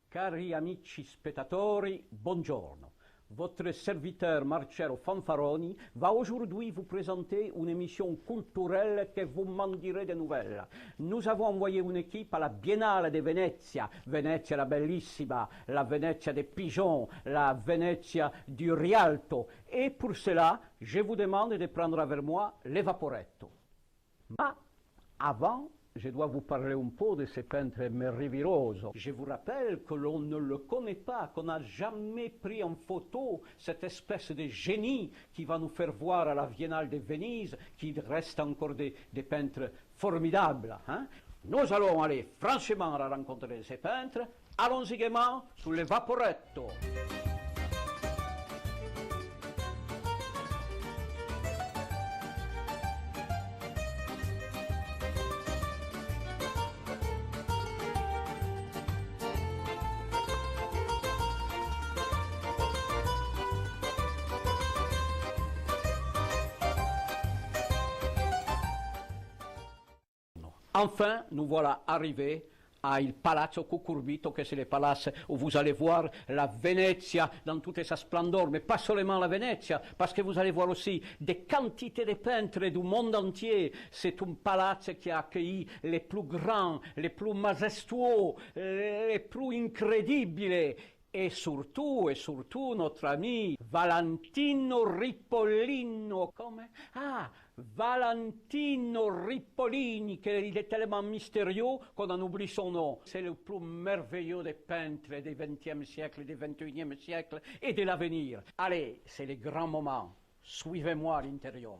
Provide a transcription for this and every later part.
Cari amici spettatori, buongiorno. Votre serviteur Marcello Fanfaroni va aujourd'hui vous présenter une émission culturelle que vous m'en direz des nouvelles. Nous avons envoyé une équipe à la Biennale de Venezia, Venezia la bellissima, la Venezia des pigeons, la Venezia du Rialto. Et pour cela, je vous demande de prendre avec moi les Vaporetto. Mais avant, je dois vous parler un peu de ce peintre merveilleux. Je vous rappelle que l'on ne le connaît pas, qu'on n'a jamais pris en photo cette espèce de génie qui va nous faire voir à la Biennale de Venise, qu'il reste encore des peintres formidables. Hein? Nous allons aller franchement à la rencontre de ces peintres. Allons-y gaiement sur les Vaporetto. Enfin, nous voilà arrivés à il Palazzo Cucurbito, que c'est le palace où vous allez voir la Venezia dans toute sa splendeur, mais pas seulement la Venezia, parce que vous allez voir aussi des quantités de peintres du monde entier. C'est un palazzo qui a accueilli les plus grands, les plus majestueux, les plus incroyables. Et surtout, notre ami Valentino Ripollino, come? Ah, Valentino Ripollini, il est tellement mystérieux qu'on en oublie son nom. C'est le plus merveilleux des peintres du XXe siècle, du XXIe siècle et de l'avenir. Allez, c'est le grand moment. Suivez-moi à l'intérieur.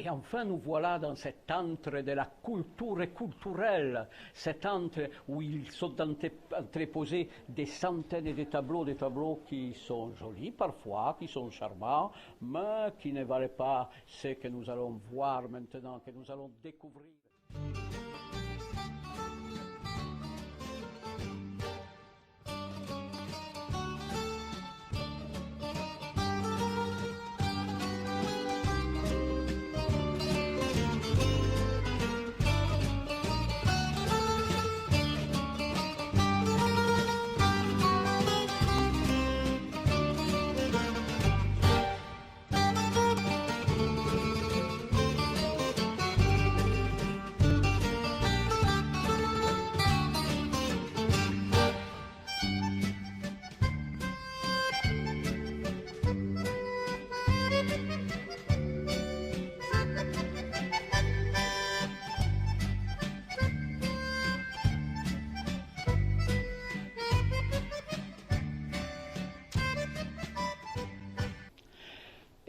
Et enfin, nous voilà dans cet antre de la culture culturelle, cet antre où ils sont entreposés des centaines de tableaux qui sont jolis parfois, qui sont charmants, mais qui ne valent pas ce que nous allons voir maintenant, que nous allons découvrir.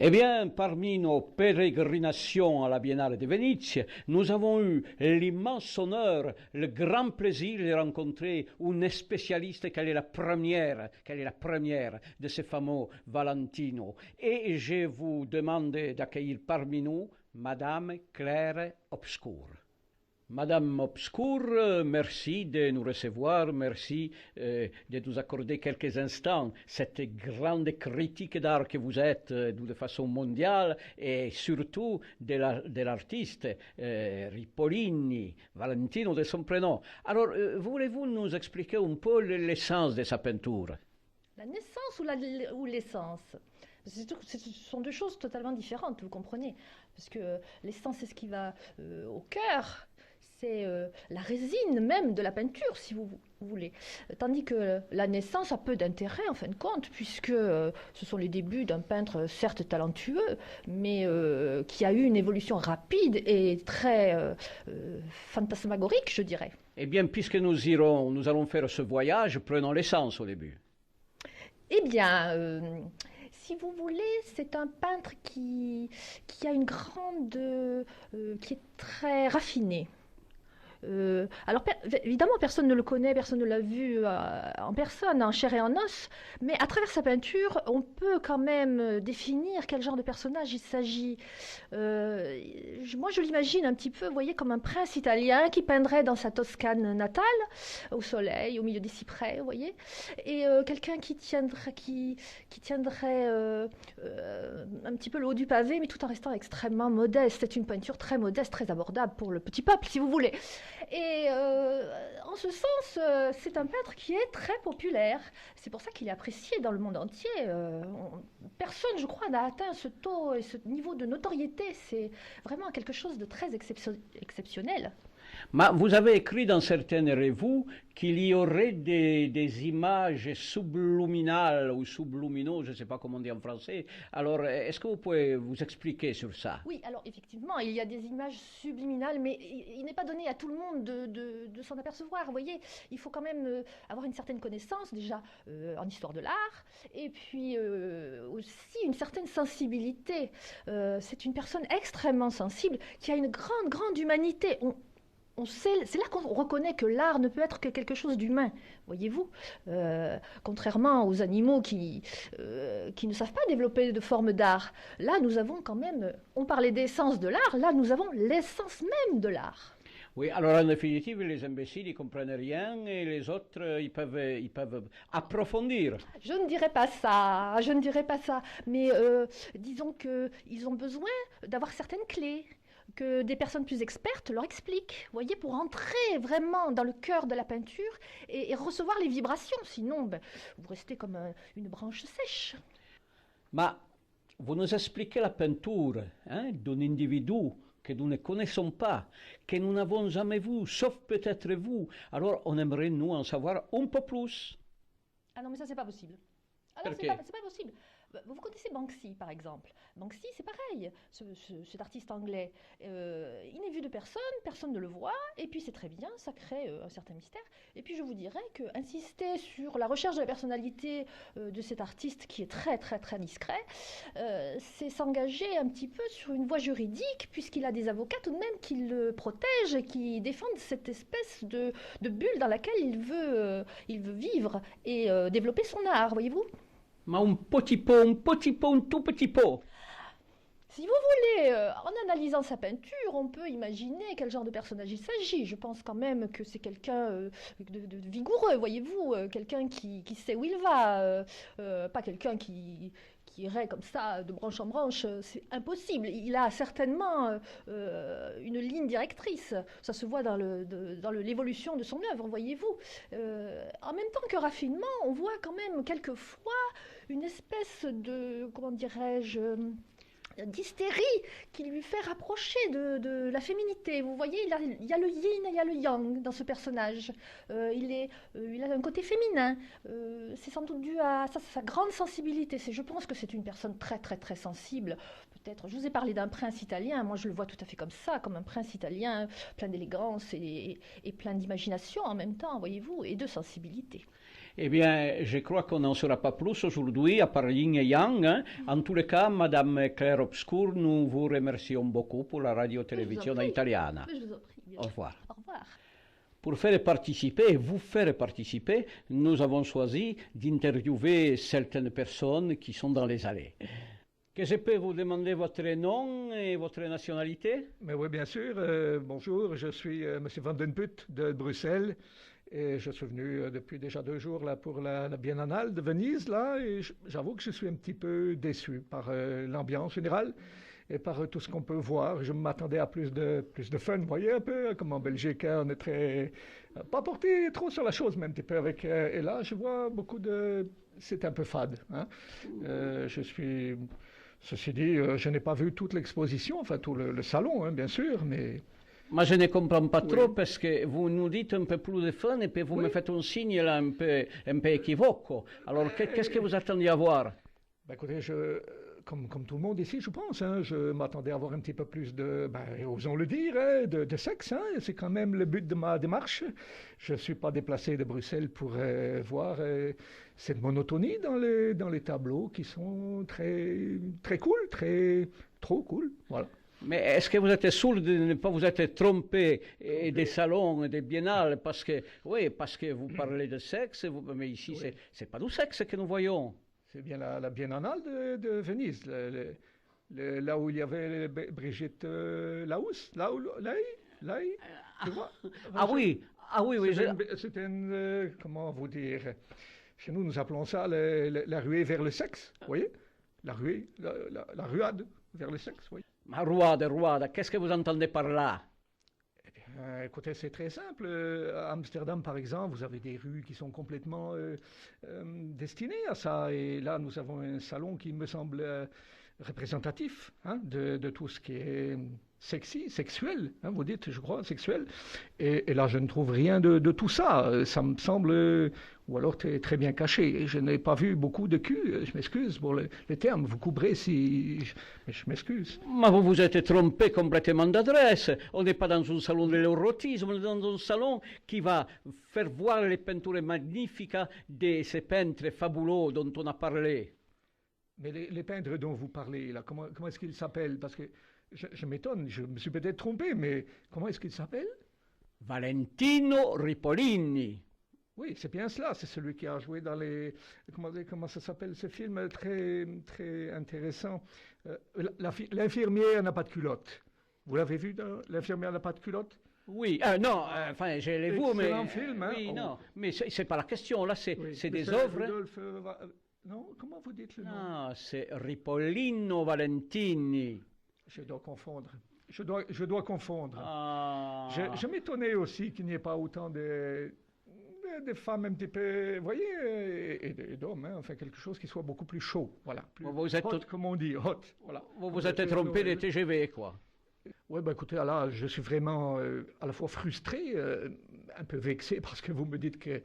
Eh bien, parmi nos pérégrinations à la Biennale de Venise, nous avons eu l'immense honneur, le grand plaisir de rencontrer une spécialiste qui est la première de ce fameux Valentino. Et je vous demande d'accueillir parmi nous Madame Claire Obscur. Madame Obscur, merci de nous recevoir, merci de nous accorder quelques instants. Cette grande critique d'art que vous êtes de façon mondiale et surtout de l'artiste Ripollini, Valentino de son prénom. Alors, voulez-vous nous expliquer un peu l'essence de sa peinture? La naissance ou l'essence? Ce sont deux choses totalement différentes, vous comprenez. Parce que l'essence, c'est ce qui va au cœur. C'est la résine même de la peinture, si vous voulez. Tandis que la naissance a peu d'intérêt, en fin de compte, puisque ce sont les débuts d'un peintre certes talentueux, mais qui a eu une évolution rapide et très fantasmagorique, je dirais. Eh bien, puisque nous allons faire ce voyage, prenons l'essence au début. Eh bien, si vous voulez, c'est un peintre qui a une grande... qui est très raffiné. Alors, évidemment, personne ne le connaît, personne ne l'a vu en personne, en chair et en os, mais à travers sa peinture, on peut quand même définir quel genre de personnage il s'agit. Moi, je l'imagine un petit peu, vous voyez, comme un prince italien qui peindrait dans sa Toscane natale, au soleil, au milieu des cyprès, vous voyez, et quelqu'un qui tiendrait un petit peu le haut du pavé, mais tout en restant extrêmement modeste. C'est une peinture très modeste, très abordable pour le petit peuple, si vous voulez. Et en ce sens, c'est un peintre qui est très populaire. C'est pour ça qu'il est apprécié dans le monde entier. Personne, je crois, n'a atteint ce taux et ce niveau de notoriété. C'est vraiment quelque chose de très exceptionnel. Mais vous avez écrit dans certaines revues qu'il y aurait des images subliminales ou subliminaux, je ne sais pas comment on dit en français. Alors, est-ce que vous pouvez vous expliquer sur ça? Oui, alors effectivement, il y a des images subliminales, mais il n'est pas donné à tout le monde de s'en apercevoir. Vous voyez, il faut quand même avoir une certaine connaissance déjà en histoire de l'art, et puis aussi une certaine sensibilité. C'est une personne extrêmement sensible qui a une grande, grande humanité. On sait, c'est là qu'on reconnaît que l'art ne peut être que quelque chose d'humain, voyez-vous. Contrairement aux animaux qui ne savent pas développer de forme d'art. Là, nous avons quand même, on parlait d'essence de l'art, là, nous avons l'essence même de l'art. Oui, alors en définitive, les imbéciles, ils comprennent rien et les autres, ils peuvent approfondir. Je ne dirais pas ça, je ne dirais pas ça, mais disons qu'ils ont besoin d'avoir certaines clés, que des personnes plus expertes leur expliquent, vous voyez, pour entrer vraiment dans le cœur de la peinture et recevoir les vibrations. Sinon, ben, vous restez comme une branche sèche. Mais vous nous expliquez la peinture d'un individu que nous ne connaissons pas, que nous n'avons jamais vu, sauf peut-être vous. Alors, on aimerait, nous, en savoir un peu plus. Ah non, mais ça, c'est pas possible. Ah non, c'est pas possible. Vous connaissez Banksy, par exemple. Banksy, c'est pareil, cet artiste anglais. Il n'est vu de personne, personne ne le voit, et puis c'est très bien, ça crée un certain mystère. Et puis je vous dirais qu'insister sur la recherche de la personnalité de cet artiste, qui est très très très discret, c'est s'engager un petit peu sur une voie juridique, puisqu'il a des avocats tout de même qui le protègent et qui défendent cette espèce de bulle dans laquelle il veut vivre et développer son art, voyez-vous. Mais un tout petit pot. Si vous voulez, en analysant sa peinture, on peut imaginer quel genre de personnage il s'agit. Je pense quand même que c'est quelqu'un de vigoureux, voyez-vous, quelqu'un qui sait où il va, pas quelqu'un qui irait comme ça de branche en branche, c'est impossible. Il a certainement une ligne directrice. Ça se voit dans l'évolution de son œuvre, voyez-vous. En même temps que raffinement, on voit quand même quelquefois une espèce de, comment dirais-je, d'hystérie qui lui fait rapprocher de la féminité. Vous voyez, il y a le yin et il y a le yang dans ce personnage. Il a un côté féminin. C'est sans doute dû à sa grande sensibilité. Je pense que c'est une personne très très très sensible. Peut-être, je vous ai parlé d'un prince italien. Moi, je le vois tout à fait comme ça, comme un prince italien, plein d'élégance et plein d'imagination en même temps, voyez-vous, et de sensibilité. Eh bien, je crois qu'on n'en saura pas plus aujourd'hui, à part yin et yang. En tous les cas, Madame Claire Obscur, nous vous remercions beaucoup pour la radio-télévision italiana. Je vous en prie. Bien. Au revoir. Au revoir. Pour vous faire participer, nous avons choisi d'interviewer certaines personnes qui sont dans les allées. Que je peux vous demander votre nom et votre nationalité? Mais oui, bien sûr. Bonjour, je suis M. Van den Put de Bruxelles. Et je suis venu depuis déjà 2 jours là, pour la Biennale de Venise, là, et j'avoue que je suis un petit peu déçu par l'ambiance générale et par tout ce qu'on peut voir. Je m'attendais à plus de fun, vous voyez, un peu, comme en Belgique, on est très... pas porté trop sur la chose, même un petit peu avec... et là, je vois beaucoup de... C'est un peu fade. Hein. Ceci dit, je n'ai pas vu toute l'exposition, enfin tout le salon, hein, bien sûr, mais... Moi, je ne comprends pas trop parce que vous nous dites un peu plus de fun et puis vous me faites un signe là un peu équivoque. Alors, qu'est-ce que vous attendiez à voir? Ben, écoutez, comme tout le monde ici, je pense, hein, je m'attendais à avoir un petit peu plus de, osons le dire, hein, de sexe. Hein, c'est quand même le but de ma démarche. Je ne suis pas déplacé de Bruxelles pour voir cette monotonie dans les tableaux qui sont très, très cool, trop cool. Voilà. Mais est-ce que vous êtes sûr de ne pas vous être trompé des salons et des biennales parce que, oui, parce que vous parlez de sexe, mais ici, Oui. c'est pas du sexe que nous voyons. C'est bien la Biennale de Venise, là où il y avait Brigitte Laus, tu vois? Ah oui, ah oui, oui. C'était comment vous dire, chez nous, nous appelons ça la ruée vers le sexe, vous voyez? La ruée, la ruade vers le sexe, oui. Ruade, qu'est-ce que vous entendez par là? Écoutez, c'est très simple. À Amsterdam, par exemple, vous avez des rues qui sont complètement destinées à ça. Et là, nous avons un salon qui me semble représentatif hein, de tout ce qui est sexy, sexuel, hein, vous dites, je crois, sexuel. Et là, je ne trouve rien de tout ça. Ça me semble, ou alors très bien caché. Je n'ai pas vu beaucoup de cul. Je m'excuse pour les termes. Vous couperez si... je m'excuse. Mais vous vous êtes trompé complètement d'adresse. On n'est pas dans un salon de l'érotisme, on est dans un salon qui va faire voir les peintures magnifiques de ces peintres fabuleux dont on a parlé. Mais les peintres dont vous parlez, là, comment est-ce qu'ils s'appellent? Parce que je m'étonne, je me suis peut-être trompé, mais comment est-ce qu'ils s'appellent? Valentino Ripolini. Oui, c'est bien cela, c'est celui qui a joué dans les... Comment ça s'appelle ce film très, très intéressant? L'infirmière n'a pas de culotte. Vous l'avez vu, l'infirmière n'a pas de culotte? Oui, non, enfin, je l'ai vu, mais... Excellent film, hein? Oui, Oh. non, mais c'est pas la question, là, c'est Oui, des c'est œuvres... Rudolf, non, comment vous dites le nom? Non, c'est Ripollino Valentini. Je dois confondre. Je dois confondre. Ah. Je m'étonnais aussi qu'il n'y ait pas autant de femmes un petit peu, vous voyez, et d'hommes, hein, enfin quelque chose qui soit beaucoup plus chaud, voilà. Plus Vous êtes hot, comme on dit, hot, voilà. Vous vous êtes trompé des TGV, quoi. Oui, ben écoutez, là, je suis vraiment à la fois frustré, un peu vexé, parce que vous me dites que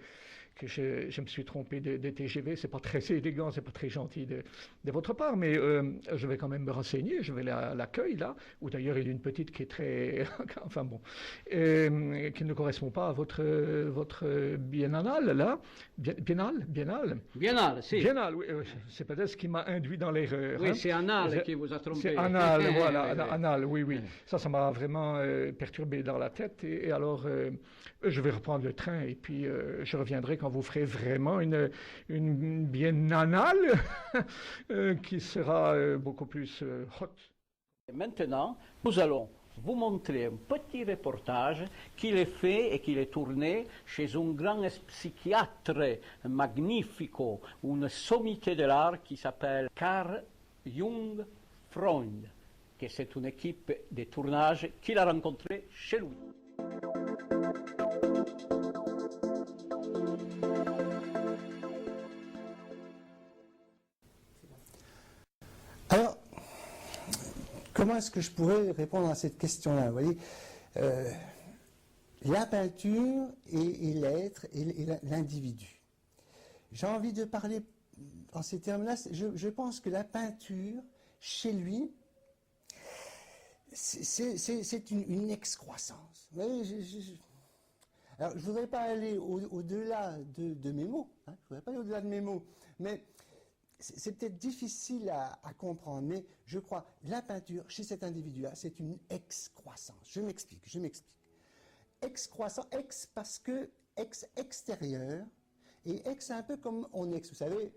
je me suis trompé de TGV. C'est pas très élégant, c'est pas très gentil de votre part, mais je vais quand même me renseigner. Je vais à l'accueil, là, où d'ailleurs il y a une petite qui est très... enfin bon, qui ne correspond pas à votre biennale, là. Biennale, si. Biennale, oui. C'est peut-être ce qui m'a induit dans l'erreur. Oui, hein. c'est Annales qui vous a trompé. C'est Annales, voilà, Oui, oui. Annales, oui. Ça m'a vraiment perturbé dans la tête. Et alors, je vais reprendre le train et puis je reviendrai quand vous ferez vraiment une biennale qui sera beaucoup plus hot. Maintenant, nous allons vous montrer un petit reportage qu'il est fait et qu'il est tourné chez un grand psychiatre magnifico, une sommité de l'art qui s'appelle Carl Jung Freund, que c'est une équipe de tournage qu'il a rencontré chez lui. Alors, comment est-ce que je pourrais répondre à cette question-là? Vous voyez, la peinture et l'être et l'individu. J'ai envie de parler en ces termes-là. Je pense que la peinture, chez lui, c'est une excroissance. Vous voyez, alors, je ne voudrais pas aller au-delà de mes mots. Hein, je ne voudrais pas aller au-delà de mes mots. Mais c'est peut-être difficile à comprendre, mais je crois la peinture chez cet individu-là, c'est une excroissance. Je m'explique. Excroissance, parce que extérieur, et ex c'est un peu comme on ex. Vous savez,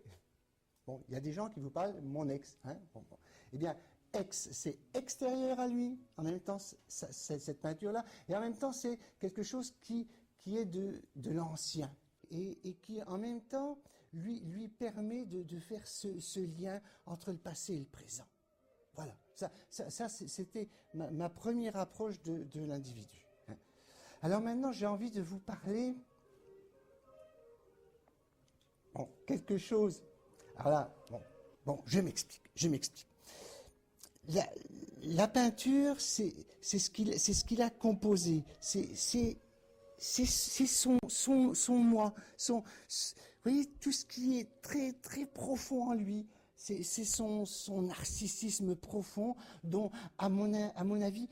bon, il y a des gens qui vous parlent mon ex. Hein, bon. Eh bien, ex, c'est extérieur à lui, en même temps, cette peinture-là, et en même temps, c'est quelque chose qui est de l'ancien, et qui, en même temps, lui permet de faire ce lien entre le passé et le présent. Voilà, ça c'était ma première approche de l'individu. Alors maintenant, j'ai envie de vous parler quelque chose. Alors là, bon, je m'explique. La peinture, c'est ce qu'il a composé, c'est son moi, vous voyez, tout ce qui est très, très profond en lui, c'est son narcissisme profond dont, à mon avis,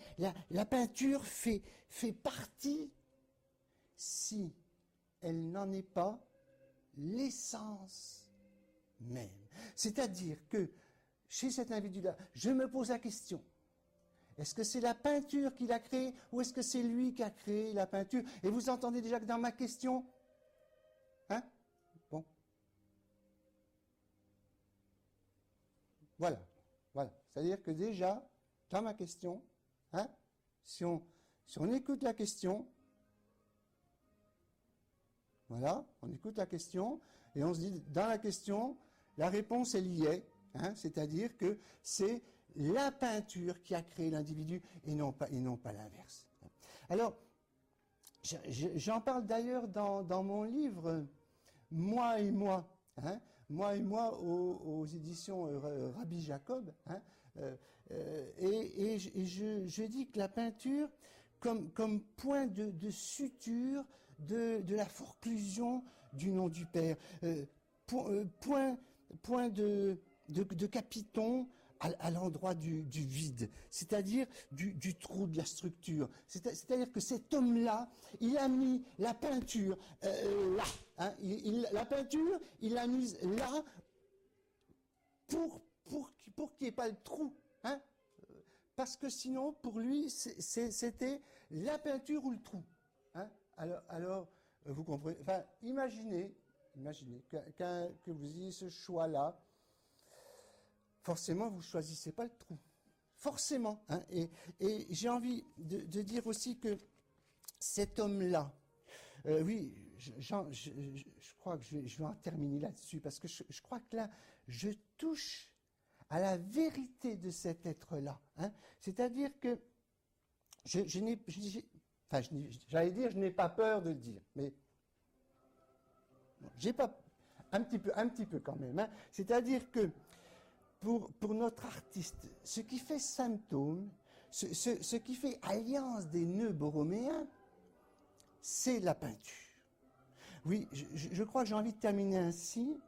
la peinture fait partie, si elle n'en est pas, l'essence même. C'est-à-dire que, chez cet individu-là, je me pose la question, Est-ce que c'est la peinture qui l'a créée ou est-ce que c'est lui qui a créé la peinture? Et vous entendez déjà que dans ma question, hein? Bon. Voilà. Voilà. C'est-à-dire que déjà, dans ma question, hein, si on écoute la question, voilà, on écoute la question et on se dit, dans la question, la réponse, elle y est, hein, c'est-à-dire que c'est la peinture qui a créé l'individu et non pas l'inverse. Alors, j'en parle d'ailleurs dans mon livre « Moi et moi hein, ». Moi et moi aux éditions Rabbi Jacob. Hein, et je dis que la peinture, comme point de suture de la forclusion du nom du Père, point de capiton à l'endroit du vide, c'est-à-dire du trou de la structure. C'est-à-dire que cet homme-là, il a mis la peinture là. Hein, la peinture, il l'a mise là pour qu'il n'y ait pas le trou. Hein, parce que sinon, pour lui, c'était la peinture ou le trou. Hein, alors, vous comprenez. Enfin, imaginez que vous ayez ce choix-là. Forcément, vous ne choisissez pas le trou. Forcément. Hein, et j'ai envie de dire aussi que cet homme-là, oui, je crois que je vais en terminer là-dessus, parce que je crois que là, je touche à la vérité de cet être-là. Hein, c'est-à-dire que j'allais dire, je n'ai pas peur de le dire, mais j'ai pas un petit peu quand même. Hein, c'est-à-dire que pour notre artiste, ce qui fait symptôme, ce qui fait alliance des nœuds borroméens, c'est la peinture. Oui, je crois que j'ai envie de terminer ainsi.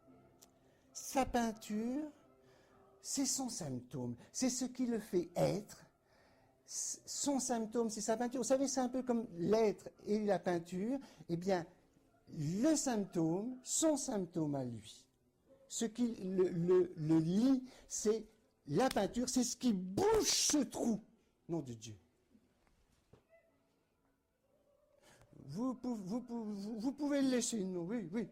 Sa peinture, c'est son symptôme, c'est ce qui le fait être. Son symptôme, c'est sa peinture. Vous savez, c'est un peu comme l'être et la peinture. Eh bien, le symptôme, son symptôme à lui. Ce qui le lie, c'est la peinture, c'est ce qui bouche ce trou. Nom de Dieu. Vous pouvez le laisser, nous, oui, oui.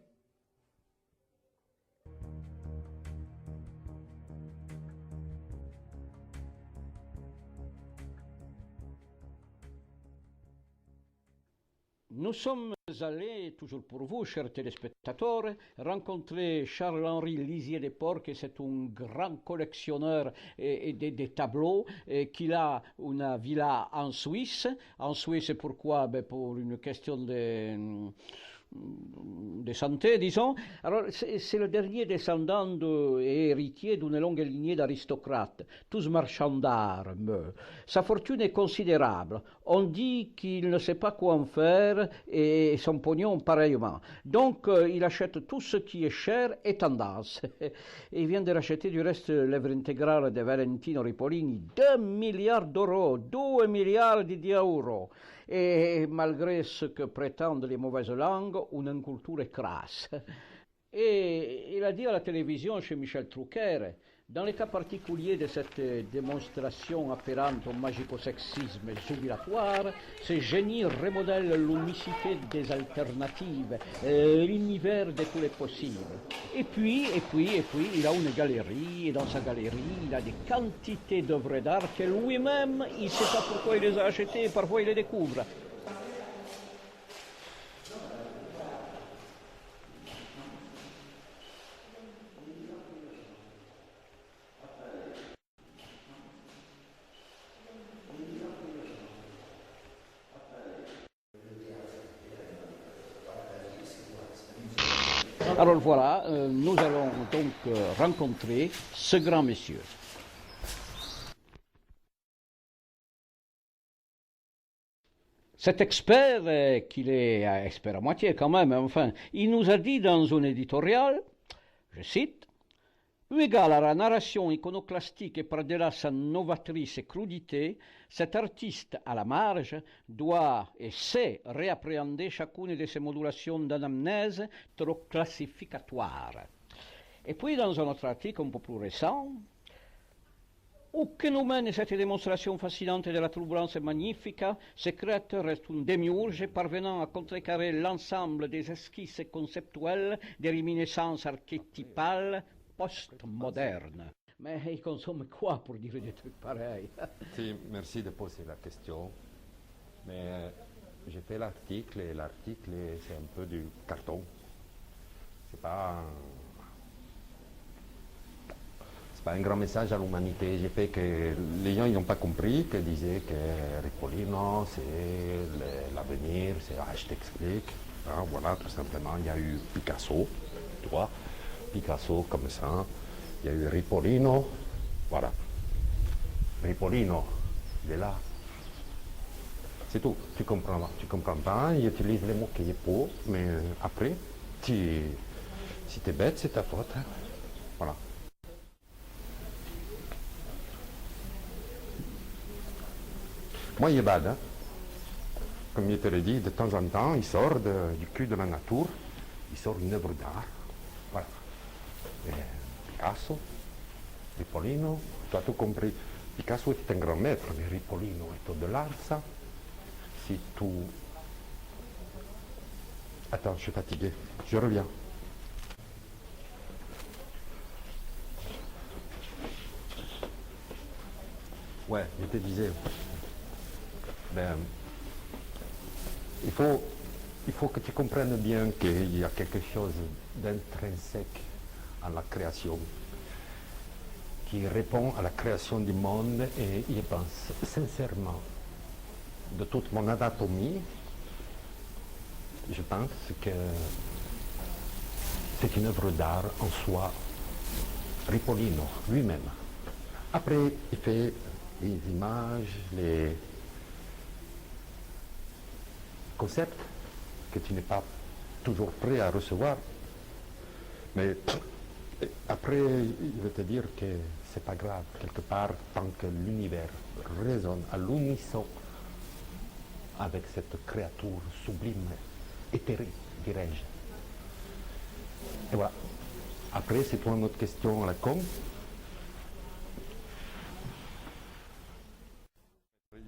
Nous sommes allés, toujours pour vous, chers téléspectateurs, rencontrer Charles-Henri Lisier des Porcs, c'est un grand collectionneur des tableaux, qu'il a une villa en Suisse. En Suisse, pourquoi? Pour une question de santé, disons. Alors, c'est le dernier descendant et héritier d'une longue lignée d'aristocrates, tous marchands d'armes. Sa fortune est considérable. On dit qu'il ne sait pas quoi en faire et son pognon pareillement. Donc, il achète tout ce qui est cher et tendance. Et il vient de racheter du reste l'œuvre intégrale de Valentino Ripolini, 2 milliards d'euros, 2 milliards di euro. Et malgré ce que prétendent les mauvaises langues, une culture crasse. Et il a dit à la télévision chez Michel Drucker, dans les cas particuliers de cette démonstration apparente au magico-sexisme jubilatoire, ce génie remodèle l'unicité des alternatives, l'univers de tous les possibles. Et puis, il a une galerie, et dans sa galerie, il a des quantités d'œuvres d'art que lui-même, il ne sait pas pourquoi il les a achetées, et parfois il les découvre. Alors voilà, nous allons donc rencontrer ce grand monsieur. Cet expert, qu'il est expert à moitié quand même, enfin, il nous a dit dans un éditorial, je cite, eu égard à la narration iconoclastique et par-delà sa novatrice crudité, cet artiste à la marge doit et sait réappréhender chacune de ses modulations d'anamnèse trop classificatoires. Et puis dans un autre article un peu plus récent, O che non mène cette démonstration fascinante de la turbulence magnifique, Secrète reste un démiurge parvenant à contrecarrer l'ensemble des esquisses conceptuelles des réminiscences archétypales postmodernes. Mais il consomme quoi pour dire des trucs pareils? Si, merci de poser la question. Mais j'ai fait l'article et l'article c'est un peu du carton. C'est pas un grand message à l'humanité. J'ai fait que les gens n'ont pas compris, qu'ils disaient que Ripolino c'est l'avenir, je t'explique. Hein, voilà, tout simplement, il y a eu Picasso, tu vois, Picasso comme ça. Il y a eu Ripolino, voilà. Ripolino, il est là. C'est tout. Tu comprends pas, il utilise les mots qu'il faut, mais après, si t'es bête, c'est ta faute. Hein. Voilà. Moi, il est bad, hein. Comme je te l'ai dit, de temps en temps, il sort du cul de la nature, il sort une œuvre d'art. Voilà. Et Picasso, Ripolino, tu as tout compris. Picasso est un grand maître, mais Ripolino est au-delà de ça. Si tu... Attends, je suis fatigué, je reviens. Ouais, je te disais, il faut que tu comprennes bien qu'il y a quelque chose d'intrinsèque à la création, qui répond à la création du monde, et je pense sincèrement, de toute mon anatomie, je pense que c'est une œuvre d'art en soi, Ripolino lui-même. Après, il fait les images, les concepts que tu n'es pas toujours prêt à recevoir. Mais après, je vais te dire que c'est pas grave, quelque part, tant que l'univers résonne à l'unisson avec cette créature sublime, éthérée, dirais-je. Et voilà. Après, c'est toi une autre question à la con.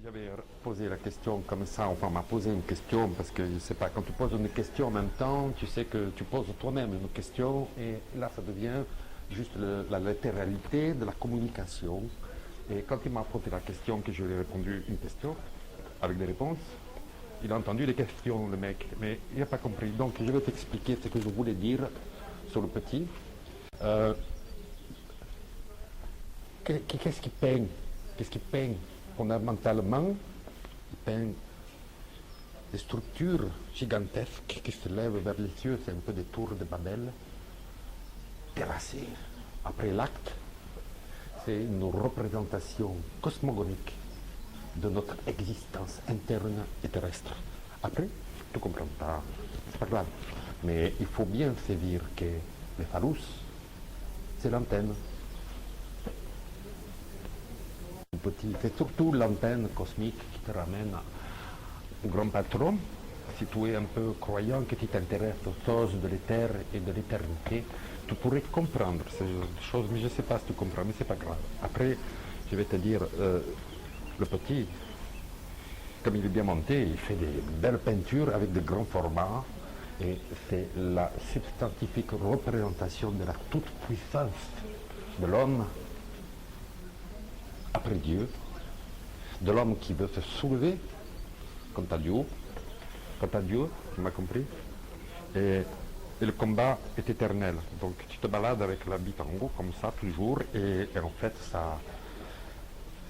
J'avais posé la question comme ça, enfin, on m'a posé une question, parce que je ne sais pas, quand tu poses une question en même temps, tu sais que tu poses toi-même une question, et là, ça devient juste la littéralité de la communication. Et quand il m'a posé la question, que je lui ai répondu une question, avec des réponses, il a entendu des questions, le mec, mais il n'a pas compris. Donc, je vais t'expliquer ce que je voulais dire sur le petit. Qu'est-ce qui peigne? Qu'est-ce qui peigne? Fondamentalement, il peigne des structures gigantesques qui se lèvent vers les cieux, c'est un peu des tours de Babel, terrassées. Après l'acte, c'est une représentation cosmogonique de notre existence interne et terrestre. Après, tu comprends pas, c'est pas grave. Mais il faut bien saisir que le phallus, c'est l'antenne. C'est surtout l'antenne cosmique qui te ramène au grand patron. Si tu es un peu croyant, que tu t'intéresses aux choses de l'éther et de l'éternité, tu pourrais comprendre ces choses, mais je ne sais pas si tu comprends, mais c'est pas grave. Après, je vais te dire, le petit, comme il est bien monté, il fait des belles peintures avec de grands formats, et c'est la substantifique représentation de la toute-puissance de l'homme après Dieu, de l'homme qui veut se soulever quant à Dieu, tu m'as compris, et le combat est éternel. Donc tu te balades avec la bite en haut comme ça toujours, et en fait ça,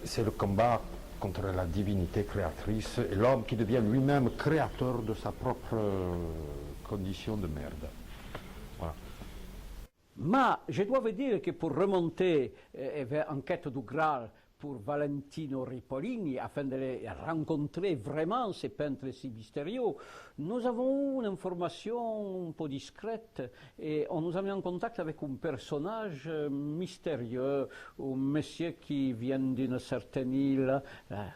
c'est le combat contre la divinité créatrice et l'homme qui devient lui-même créateur de sa propre condition de merde. Voilà. Ma je dois vous dire que pour remonter vers Enquête du Graal pour Valentino Ripolini, afin de les rencontrer vraiment, ces peintres si mystérieux, nous avons une information un peu discrète et on nous a mis en contact avec un personnage mystérieux, un monsieur qui vient d'une certaine île,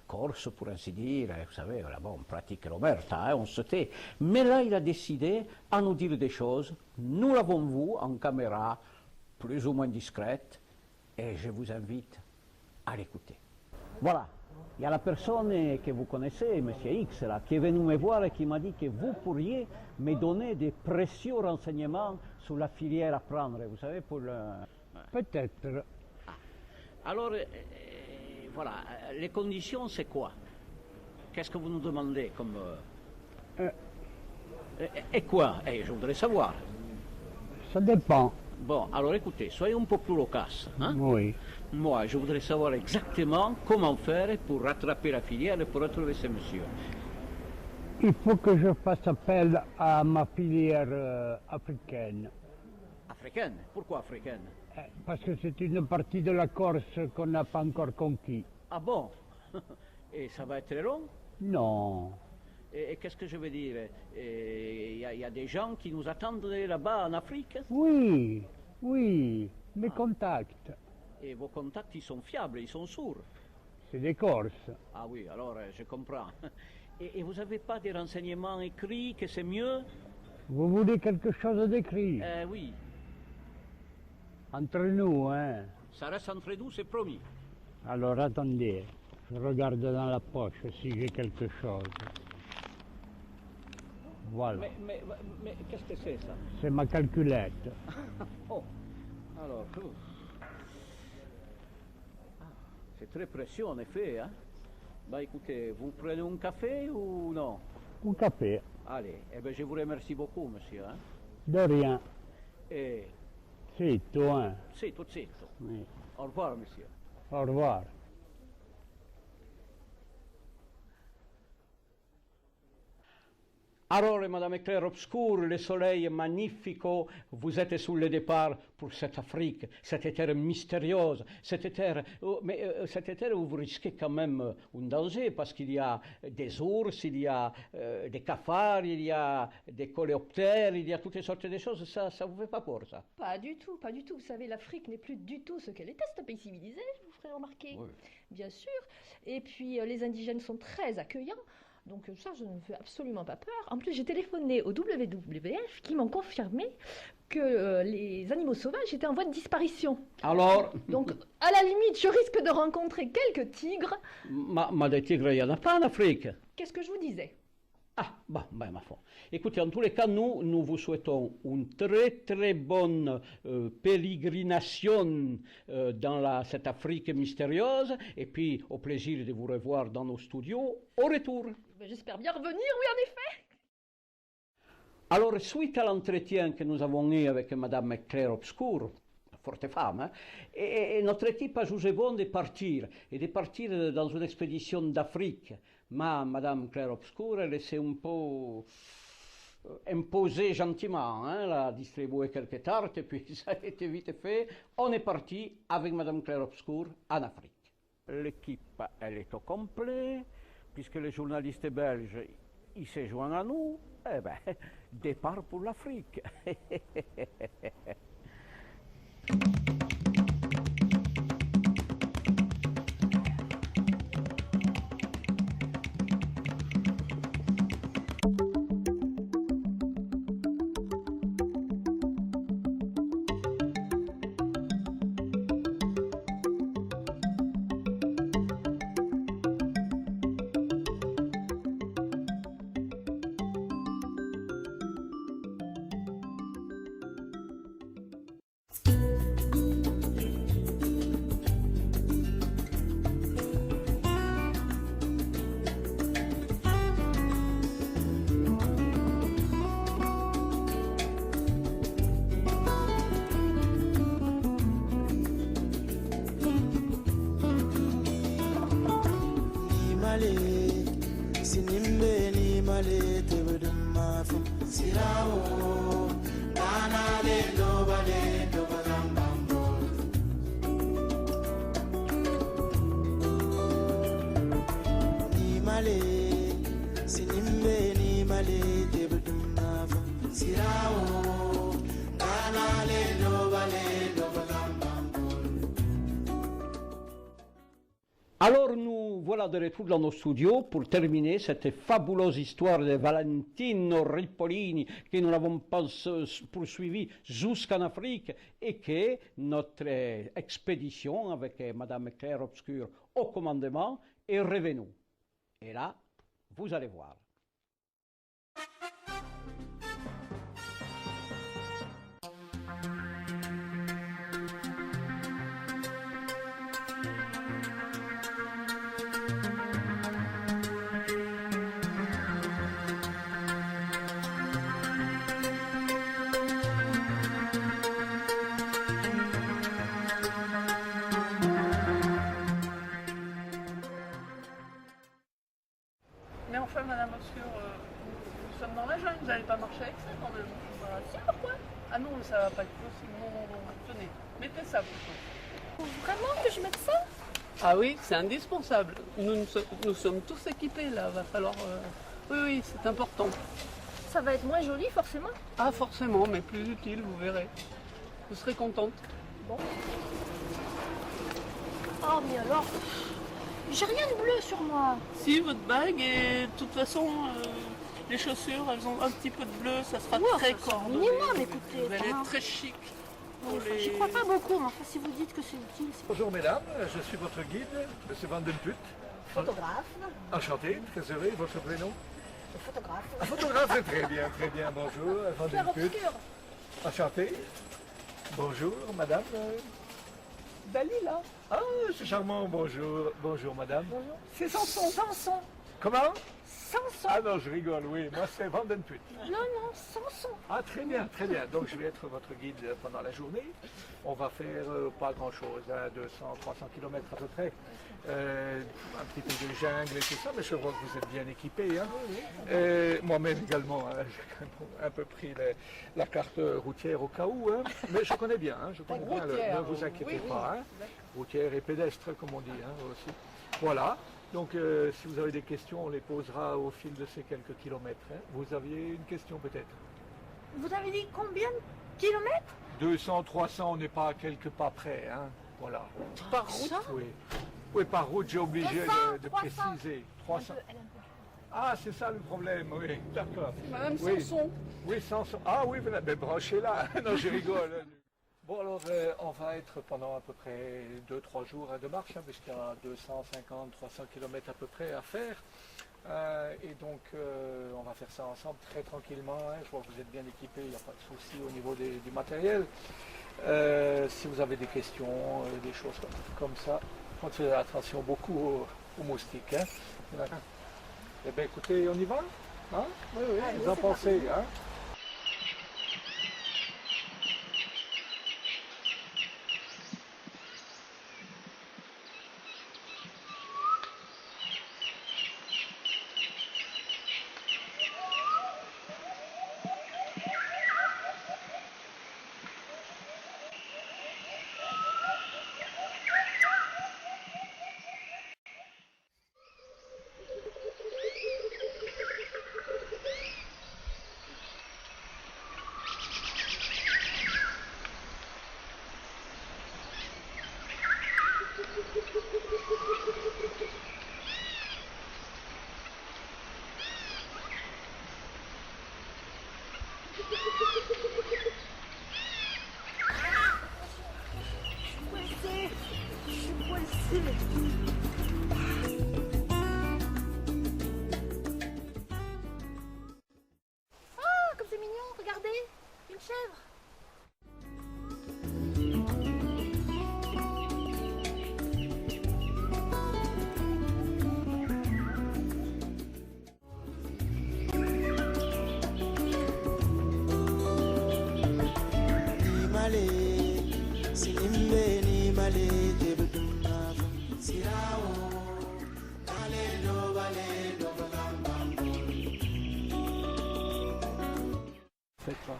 Corse pour ainsi dire, vous savez, là-bas on pratique l'omerta, on se tait. Mais là il a décidé à nous dire des choses, nous l'avons vu en caméra, plus ou moins discrète, et je vous invite Allez, écoutez. Voilà. Il y a la personne que vous connaissez, M. X, là, qui est venu me voir et qui m'a dit que vous pourriez me donner des précieux renseignements sur la filière à prendre, vous savez, pour le... Peut-être. Alors, voilà, les conditions, c'est quoi? Qu'est-ce que vous nous demandez comme... Et quoi? Je voudrais savoir. Ça dépend. Bon, alors écoutez, soyez un peu plus loquace. Hein? Oui. Moi, je voudrais savoir exactement comment faire pour rattraper la filière et pour retrouver ces messieurs. Il faut que je fasse appel à ma filière africaine. Africaine? Pourquoi africaine? Parce que c'est une partie de la Corse qu'on n'a pas encore conquis. Ah bon? Et ça va être long? Non. Et qu'est-ce que je veux dire? Il y a des gens qui nous attendent là-bas en Afrique? Oui, oui, mes contacts. Et vos contacts, ils sont fiables, ils sont sourds. C'est des Corses. Ah oui, alors je comprends. Et vous n'avez pas des renseignements écrits que c'est mieux? Vous voulez quelque chose d'écrit? Oui. Entre nous, hein? Ça reste entre nous, c'est promis. Alors attendez, je regarde dans la poche si j'ai quelque chose. Voilà. Mais qu'est-ce que c'est ça? C'est ma calculette. Oh, alors, c'est très précieux en effet, hein? Bah écoutez, vous prenez un café ou non? Un café. Allez, eh bien je vous remercie beaucoup, monsieur. Hein? De rien. Et C'est toi, hein? c'est tout de suite. Oui. Au revoir, monsieur. Au revoir. Alors, Madame Clair-Obscur, le soleil est magnifico, vous êtes sur le départ pour cette Afrique, cette terre mystérieuse, cette terre, cette terre où vous risquez quand même un danger parce qu'il y a des ours, il y a des cafards, il y a des coléoptères, il y a toutes sortes de choses, ça vous fait pas peur, ça? Pas du tout, pas du tout. Vous savez, l'Afrique n'est plus du tout ce qu'elle était. C'est un pays civilisé, je vous ferai remarquer. Oui. Bien sûr. Et puis, les indigènes sont très accueillants. Donc ça, je ne me fais absolument pas peur. En plus, j'ai téléphoné au WWF qui m'ont confirmé que les animaux sauvages étaient en voie de disparition. Alors, Donc, à la limite, je risque de rencontrer quelques tigres. mais des tigres, il n'y en a pas en Afrique. Qu'est-ce que je vous disais? Ah, ben, ma foi. Écoutez, en tous les cas, nous vous souhaitons une très très bonne pérégrination dans cette Afrique mystérieuse, et puis au plaisir de vous revoir dans nos studios au retour. J'espère bien revenir, oui, en effet. Alors, suite à l'entretien que nous avons eu avec Madame Clair-Obscur, forte femme, hein, et notre équipe a jugé bon de partir dans une expédition d'Afrique. Mais Madame Clair-Obscur, elle s'est un peu imposée gentiment, hein, elle a distribué quelques tartes, et puis ça a été vite fait. On est parti avec Madame Clair-Obscur en Afrique. L'équipe, elle est au complet, puisque le journaliste belge, il s'est joint à nous. Eh bien, départ pour l'Afrique. Alors nous voilà de retour dans nos studios pour terminer cette fabuleuse histoire de Valentino Ripolini que nous n'avons pas poursuivi jusqu'en Afrique et que notre expédition avec Madame Claire Obscur au commandement est revenue. Et là, vous allez voir. Mais enfin, Madame Obscure, nous sommes dans la jungle, vous n'allez pas marcher avec ça quand même. Voilà. Si, pourquoi? Ah non, ça va pas être possible. Non, non, non, tenez, mettez ça plutôt. Vraiment que je mette ça? Ah oui, c'est indispensable. Nous sommes tous équipés là, va falloir... Oui, oui, c'est important. Ça va être moins joli forcément. Ah forcément, mais plus utile, vous verrez. Vous serez contente. Bon. Oh mais alors, j'ai rien de bleu sur moi. Si, votre bague, et de toute façon, les chaussures, elles ont un petit peu de bleu, ça sera Ouais, très ça, c'est coordonné. minimum, écoutez, Vous allez enfin. être très chic. Oui, pour les- j'y crois pas beaucoup, mais enfin si vous dites que c'est utile, c'est Bonjour mesdames, je suis votre guide, M. Van den Put. Photographe, Enchanté, très heureux, votre prénom? photographe. Un photographe, c'est très bien, bonjour, Van clair den Put. obscur. Enchanté. Bonjour, madame. Dalila. Ah, c'est charmant, bonjour madame. Bonjour. C'est Samson. Samson. Comment? Samson. Ah non, je rigole, oui, moi c'est Van den Put. Non, non, Samson. Ah, très bien. Donc je vais être votre guide pendant la journée. On va faire pas grand-chose, 200, 300 km à peu près. Un petit peu de jungle et tout ça, mais je vois que vous êtes bien équipés. Hein. Moi-même également, hein, j'ai quand même un peu pris la carte routière au cas où. Hein. Mais je connais bien, je connais bien. Routière, Ne vous inquiétez oui, pas. Hein. Routière et pédestre, comme on dit aussi. Voilà. Donc, si vous avez des questions, on les posera au fil de ces quelques kilomètres. Hein. Vous aviez une question peut-être? Vous avez dit combien de kilomètres? 200, 300, on n'est pas à quelques pas près. Hein. Voilà. Par route. Oui, par route, j'ai obligé 200, de 300. préciser. 300. Ah, c'est ça le problème, oui, d'accord. Madame Oui. Samson. Oui, Samson. Ah oui, voilà, mais branchez-là. Non, je rigole. Bon, alors, on va être pendant à peu près 2-3 jours de marche, hein, puisqu'il y a 250, 300 km à peu près à faire. Et donc, on va faire ça ensemble très tranquillement. Hein. Je vois que vous êtes bien équipés, il n'y a pas de souci au niveau du matériel. Si vous avez des questions, des choses comme ça, faites attention beaucoup aux moustiques. Hein. Eh bien, écoutez, on y va? Hein? Oui, vous en pensez, hein? Ah, comme c'est mignon, regardez, une chèvre. Faites pas.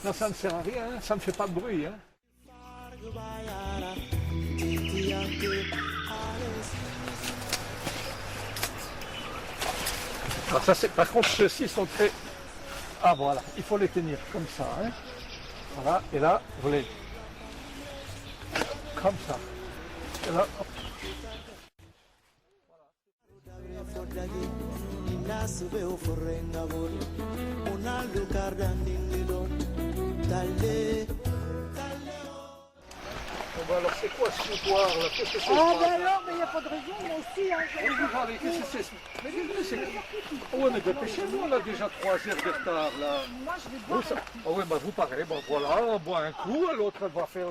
Non, ça ne sert à rien, hein. Ça ne fait pas de bruit. Hein. Alors ça, par contre, ceux-ci sont très... Ah voilà, il faut les tenir comme ça. Hein. Voilà, et là, vous les... Comme ça. Et là, hop. fodagi inasube uforenga bolu una lugar dandindidon talle. Bon, alors c'est quoi ce soutoir là? Qu'est-ce que c'est? Ah ben alors, mais il n'y a pas de raison, moi aussi. Hein, Oui, vous allez, qu'est-ce que c'est? Mais c'est... Oh, mais dépêchez-vous, on a déjà 3 heures de retard là. moi je vais Vous, boire. ça... Ah oui, bah vous pareil, bon voilà, on boit un coup, l'autre elle va faire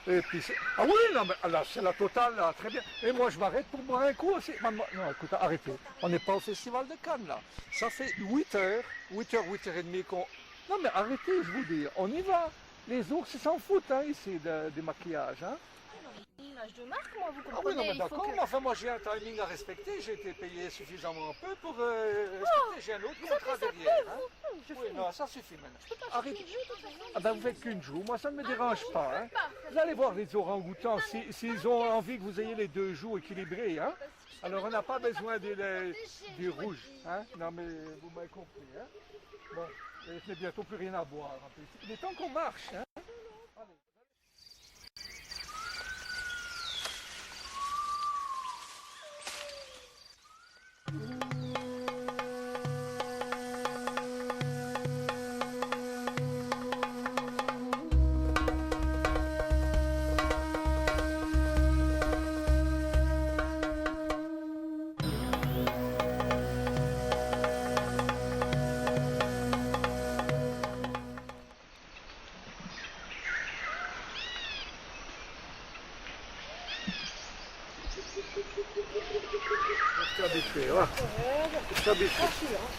les piscines. Ah oui, non, mais là, c'est la totale là, très bien. Et moi je m'arrête pour boire un coup aussi. Maman... Non, écoute, arrêtez. On n'est pas au festival de Cannes là. Ça fait 8 heures, 8h30 qu'on... Non mais arrêtez, je vous dis, on y va. Les ours ils s'en foutent hein, ici des maquillages. Hein. Une image de marque, moi, vous Ah oui, comprenez. non, mais il faut d'accord, que- mais enfin moi j'ai un timing à respecter, j'ai été payé suffisamment peu pour respecter, j'ai un autre contrat derrière. Hein. Oui, non, ça suffit maintenant. Arrêtez. Ah ben vous faites qu'une joue, moi ça ne me dérange pas. Hein. Vous allez voir les orang-outans, s'ils ont envie que vous ayez les 2 joues équilibrées, hein. Alors on n'a pas besoin du rouge. Hein. Non mais vous m'avez compris. Hein. Bon, je n'ai bientôt plus rien à boire. En plus. Il est temps qu'on marche. Hein. Je suis habitué, ouais. Je suis habitué.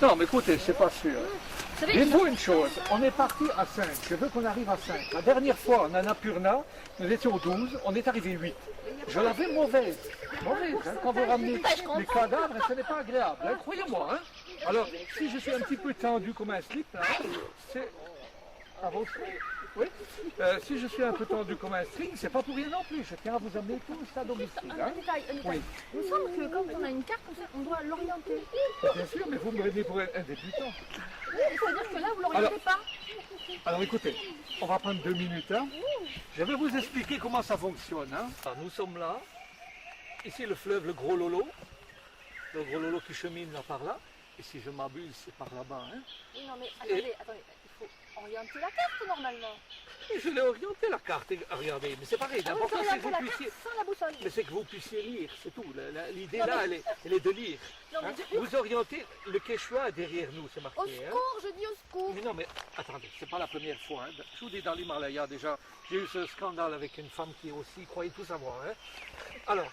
Non, mais écoutez, c'est pas sûr. Vous savez, Dites-vous une chose, on est parti à 5, je veux qu'on arrive à 5. La dernière fois, en Annapurna, nous étions 12, on est arrivé 8. Je l'avais mauvaise, hein, quand vous ramenez les cadavres, ce n'est pas agréable, hein, croyez-moi. Hein. Alors, si je suis un petit peu tendu comme un slip, là, c'est... À votre oui. Si je suis un peu tendu comme un string, c'est pas pour rien non plus. Je tiens à vous amener tous à domicile. un Hein. détail. Oui. Il me semble que quand on a une carte, on doit l'orienter. Bien sûr, mais vous me prenez pour un débutant. C'est-à-dire que là, vous l'orientez pas. Alors écoutez, on va prendre 2 minutes. Hein. Je vais vous expliquer comment ça fonctionne. Hein. Alors, nous sommes là. Ici le fleuve, le Gros Lolo. Le Gros Lolo qui chemine là par là. Et si je m'abuse, c'est par là-bas. Hein. Oui, non, mais attendez, il faut orienter la carte normalement. Et je l'ai orienté la carte, et regardez, mais c'est pareil, Ah oui, l'important vous c'est que orientez vous la puissiez... carte sans la boussole. Mais c'est que vous puissiez lire, c'est tout. L'idée Non, là, mais- elle est de lire. Non, mais- Hein. Vous orientez le quechua derrière nous, c'est marqué. Au Hein. secours, je dis au secours. Mais non, mais attendez, c'est pas la première fois. Hein. Je vous dis, dans l'Himalaya déjà, j'ai eu ce scandale avec une femme qui aussi croyait tout savoir. Hein. Alors,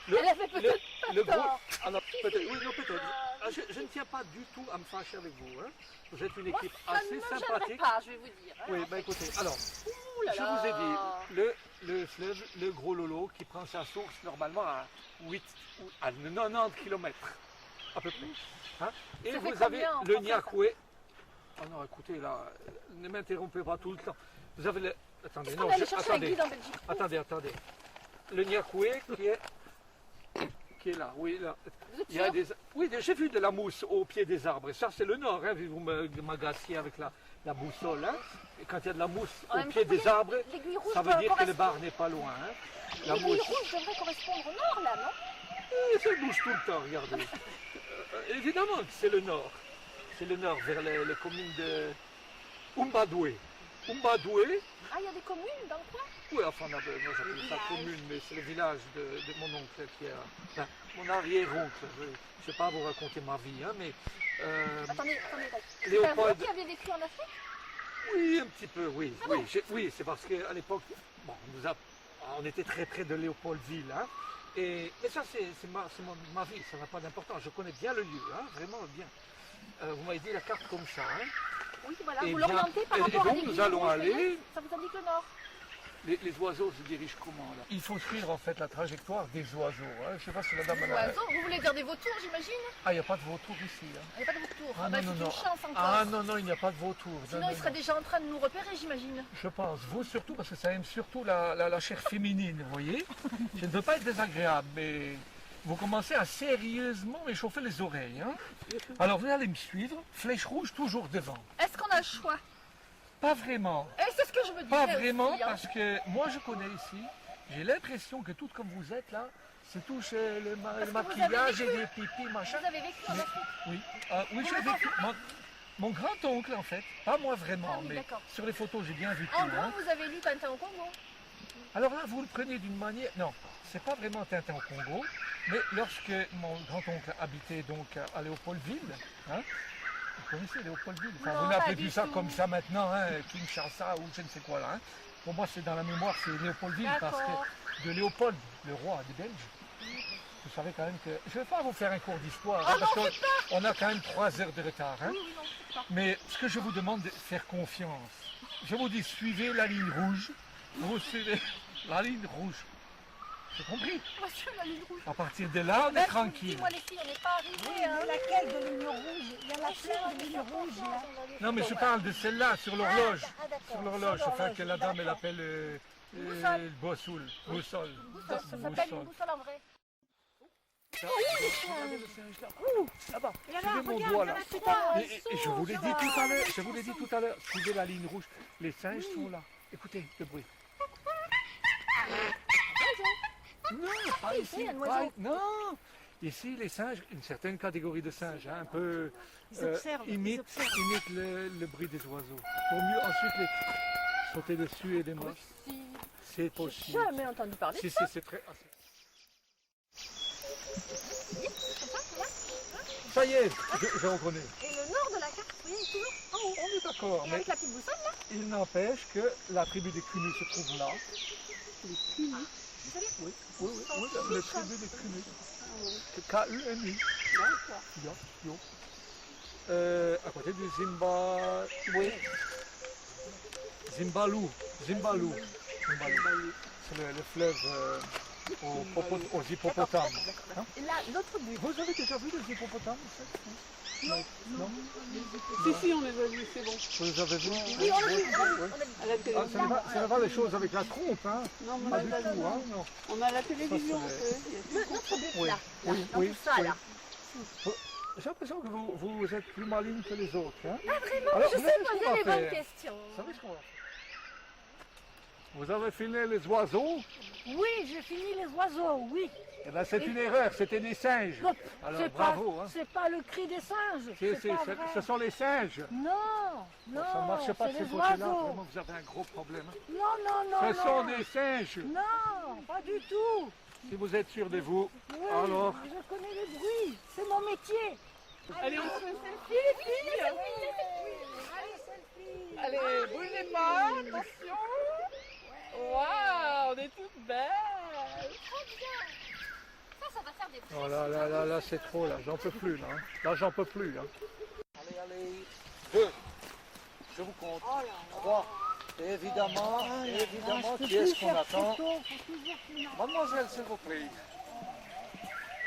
Elle avait peut-être pas gros... tort. Alors, peut-être, oui, non, peut-être. Ah, je ne tiens pas du tout à me fâcher avec vous. Hein. Vous êtes une Moi, équipe ça assez ne me gênerait sympathique. pas, je vais vous dire. hein. Oui, ben écoutez, alors, Ouh là je là. vous ai dit, le fleuve, le Gros Lolo, qui prend sa source normalement à 8 ou à 90 km, à peu près. Hein. Et Ça fait vous avez combien en le français, Niakoué. Oh non, écoutez, là, ne m'interrompez pas tout le temps. Vous avez le... Attendez, Est-ce non, qu'on va aller chercher un attendez, guide en Belgique? attendez. Le Niakoué qui est là, oui, là. Vous êtes Il y a sûr? des... Oui, j'ai vu de la mousse au pied des arbres. Et ça, c'est le nord, hein, vous m'agaciez avec la boussole. Hein. Et quand il y a de la mousse En au même pied temps, des arbres, l'aiguille rouge ça veut dire que le correspond- bar n'est pas loin. Hein. La L'aiguille mousse, rouge devrait correspondre au nord, là, non? ça bouge tout le temps, regardez. Évidemment que c'est le nord. C'est le nord, vers les communes de Umbadoué. Umbadoué, Ah, il y a des communes dans le coin? oui, enfin, moi j'appelle ça commune, mais c'est le village de mon oncle qui est... Enfin, mon arrière-oncle. Je ne vais pas vous raconter ma vie, hein, mais... Attendez. C'est Léopold- pas vous qui avez vécu en Afrique? Oui, un petit peu, oui. Oui, c'est parce qu'à l'époque, bon, on était très près de Léopoldville. Hein, mais ça, c'est ma vie, ça n'a pas d'importance. Je connais bien le lieu, hein, vraiment bien. Vous m'avez dit la carte comme ça. Hein. Oui, voilà, Eh vous bien, l'orientez par et rapport à donc, l'aiguille nous allons rouge, aller- voyez, ça vous indique le nord. Les oiseaux se dirigent comment là? Il faut suivre en fait la trajectoire des oiseaux. Hein. Je ne sais pas si la dame... Oiseaux, vous voulez dire des vautours, j'imagine? Ah, il n'y a pas de vautour ici. Hein. Il n'y a pas de vautours. Ah, bah, non, c'est non, une chance encore. Ah non, il n'y a pas de vautour. Sinon, Non, il serait déjà en train de nous repérer, j'imagine. Je pense, vous surtout, parce que ça aime surtout la chair féminine, vous voyez. Je ne veux pas être désagréable, mais vous commencez à sérieusement m'échauffer les oreilles. Hein. Alors vous allez me suivre, flèche rouge toujours devant. Est-ce qu'on a le choix? Pas vraiment, Et c'est ce que je me disais pas aussi, vraiment, hein. parce que moi je connais ici, j'ai l'impression que tout comme vous êtes là, C'est tout chez le que vous maquillage avez et des pipis, machin. Vous avez vécu en Afrique? Oui, oui j'ai vécu. Mon grand-oncle, en fait. Pas moi vraiment, Ah oui, mais d'accord. sur les photos, j'ai bien vu tout. En gros, hein. vous avez lu Tintin au Congo? Alors là, vous le prenez d'une manière... Non, c'est pas vraiment Tintin au Congo, mais lorsque mon grand-oncle habitait donc à Léopoldville, hein, vous connaissez Léopoldville? Enfin, Non, vous pas n'appelez du plus ça tout. comme ça maintenant, hein, Kinshasa ou je ne sais quoi là. Hein. Pour moi, c'est dans la mémoire, c'est Léopoldville, parce D'accord. que de Léopold, le roi des Belges, vous savez quand même que... Je ne vais pas vous faire un cours d'histoire, Ah hein, parce non, qu'on a quand même 3 heures de retard. Hein. Oui, oui, non, c'est pas. Mais ce que je vous demande, c'est de faire confiance. Je vous dis, suivez la ligne rouge. Vous suivez la ligne rouge. J'ai compris. Monsieur, la ligne rouge. À partir de là, on est tranquille. Dis-moi les filles, on n'est pas arrivés. Hein. Laquelle de ligne rouge? Il y en a plein de lignes rouges là. Non, mais je parle de celle-là, sur l'horloge. Ah, d'accord. Sur l'horloge, Sur enfin que la dame, elle d'accord. appelle Boussole. Bossoul. Boussole. Ça s'appelle une boussole en vrai. Regardez le singe là. Là-bas. Il y en a, Suivez mon regarde, doigt il y en là. a trois. Et je vous l'ai dit tout à l'heure, je vous l'ai dit tout à l'heure, suivez la ligne rouge. Les singes sont là. Écoutez le bruit. Non, pas ici. il y a un oiseau. Non. Ici, les singes, une certaine catégorie de singes, hein, un peu imitent le bruit des oiseaux. Pour mieux ensuite les sauter dessus et les mordre. C'est possible. J'ai jamais entendu parler de Si, ça. si, c'est très. Ça y est, je reconnais. Et le nord de la carte, vous voyez, toujours en haut. On est d'accord, Et mais avec la petite boussole là. il n'empêche que la tribu des Cunus se trouve là. Vous savez? Oui, la tribu des Cunus. C'est K-U-N-U. À côté du Zimbalou. C'est le fleuve aux hippopotames. Hein? Et là, l'autre but. Vous avez déjà vu les hippopotames? Non. Si, on les a vus, c'est bon. Vous les avez vus? Oui, on l'a vu. À la télé. Ce n'est pas les choses avec la trompe, hein? Non, mais Pas du tout, hein? Non. on a la télévision. Notre but Oui, là. oui, Dans oui, tout ça oui. là. J'ai l'impression que vous êtes plus maligne que les autres. Hein? Ah vraiment, Alors, je vous sais savez ce qu'on poser va les bonnes faire? questions. Vous savez ce qu'on va faire? Vous avez filmé les oiseaux? Oui, j'ai fini les oiseaux, oui. Eh bien, c'est une erreur, c'était des singes. Non, Alors, c'est bravo. pas, Hein. c'est pas le cri des singes. Si, C'est pas ce vrai. sont les singes. Non, non, Ça ne marche pas de c'est ce les côté-là. oiseaux. Vraiment, vous avez un gros problème. Hein. Non, Ce sont des singes. Non, pas du tout. Si vous êtes sûr de vous, Oui, alors... je connais le bruit. C'est mon métier. Allez, on se fait selfie, les filles. Allez, selfie. Allez, bougez pas, attention. Waouh, on est toutes belles. Ça va faire des Oh là, c'est trop, là. J'en peux plus, là. Hein. Là, j'en peux plus. Hein. Allez. 2. Je vous compte. 3. Et évidemment, qui est-ce qu'on attend? Mademoiselle, s'il vous plaît.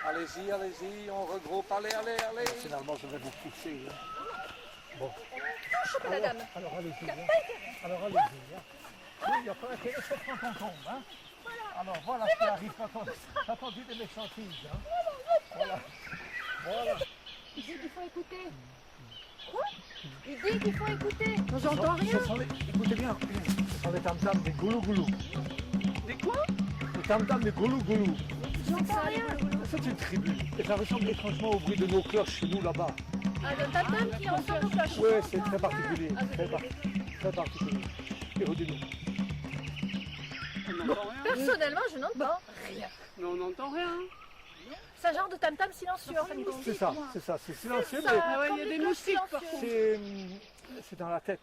Allez-y, on regroupe. Allez. Finalement, je vais vous pousser. Hein. Bon. la dame. Alors, allez-y. Hein. Hein. Oui, il n'y a pas intérêt de se prendre en tombe. Hein. Alors, voilà ce qui arrive quand on dit des méchantises. Hein. Voilà. Il dit qu'il faut écouter. Quoi? Il dit qu'il faut écouter. J'entends rien. Écoutez bien, ce sont les tam-tams des goulou-goulou. Des quoi? Les tam-tams des goulou-goulou. J'entends rien. C'est une tribu. Et ça ressemble étrangement au bruit de nos cloches chez nous là-bas. Ah, le tam-tam qui ressemble aux cloches. Oui, c'est très particulier. Très particulier. Et vous dites-nous. On n'entend rien. Personnellement, je n'entends rien. Mais on n'entend rien. C'est un genre de tam-tam silencieux en fin de compte. C'est ça, c'est silencieux, Ça, mais Ah ouais, il y a comme des cloches moustiques silencieuses. c'est dans la tête.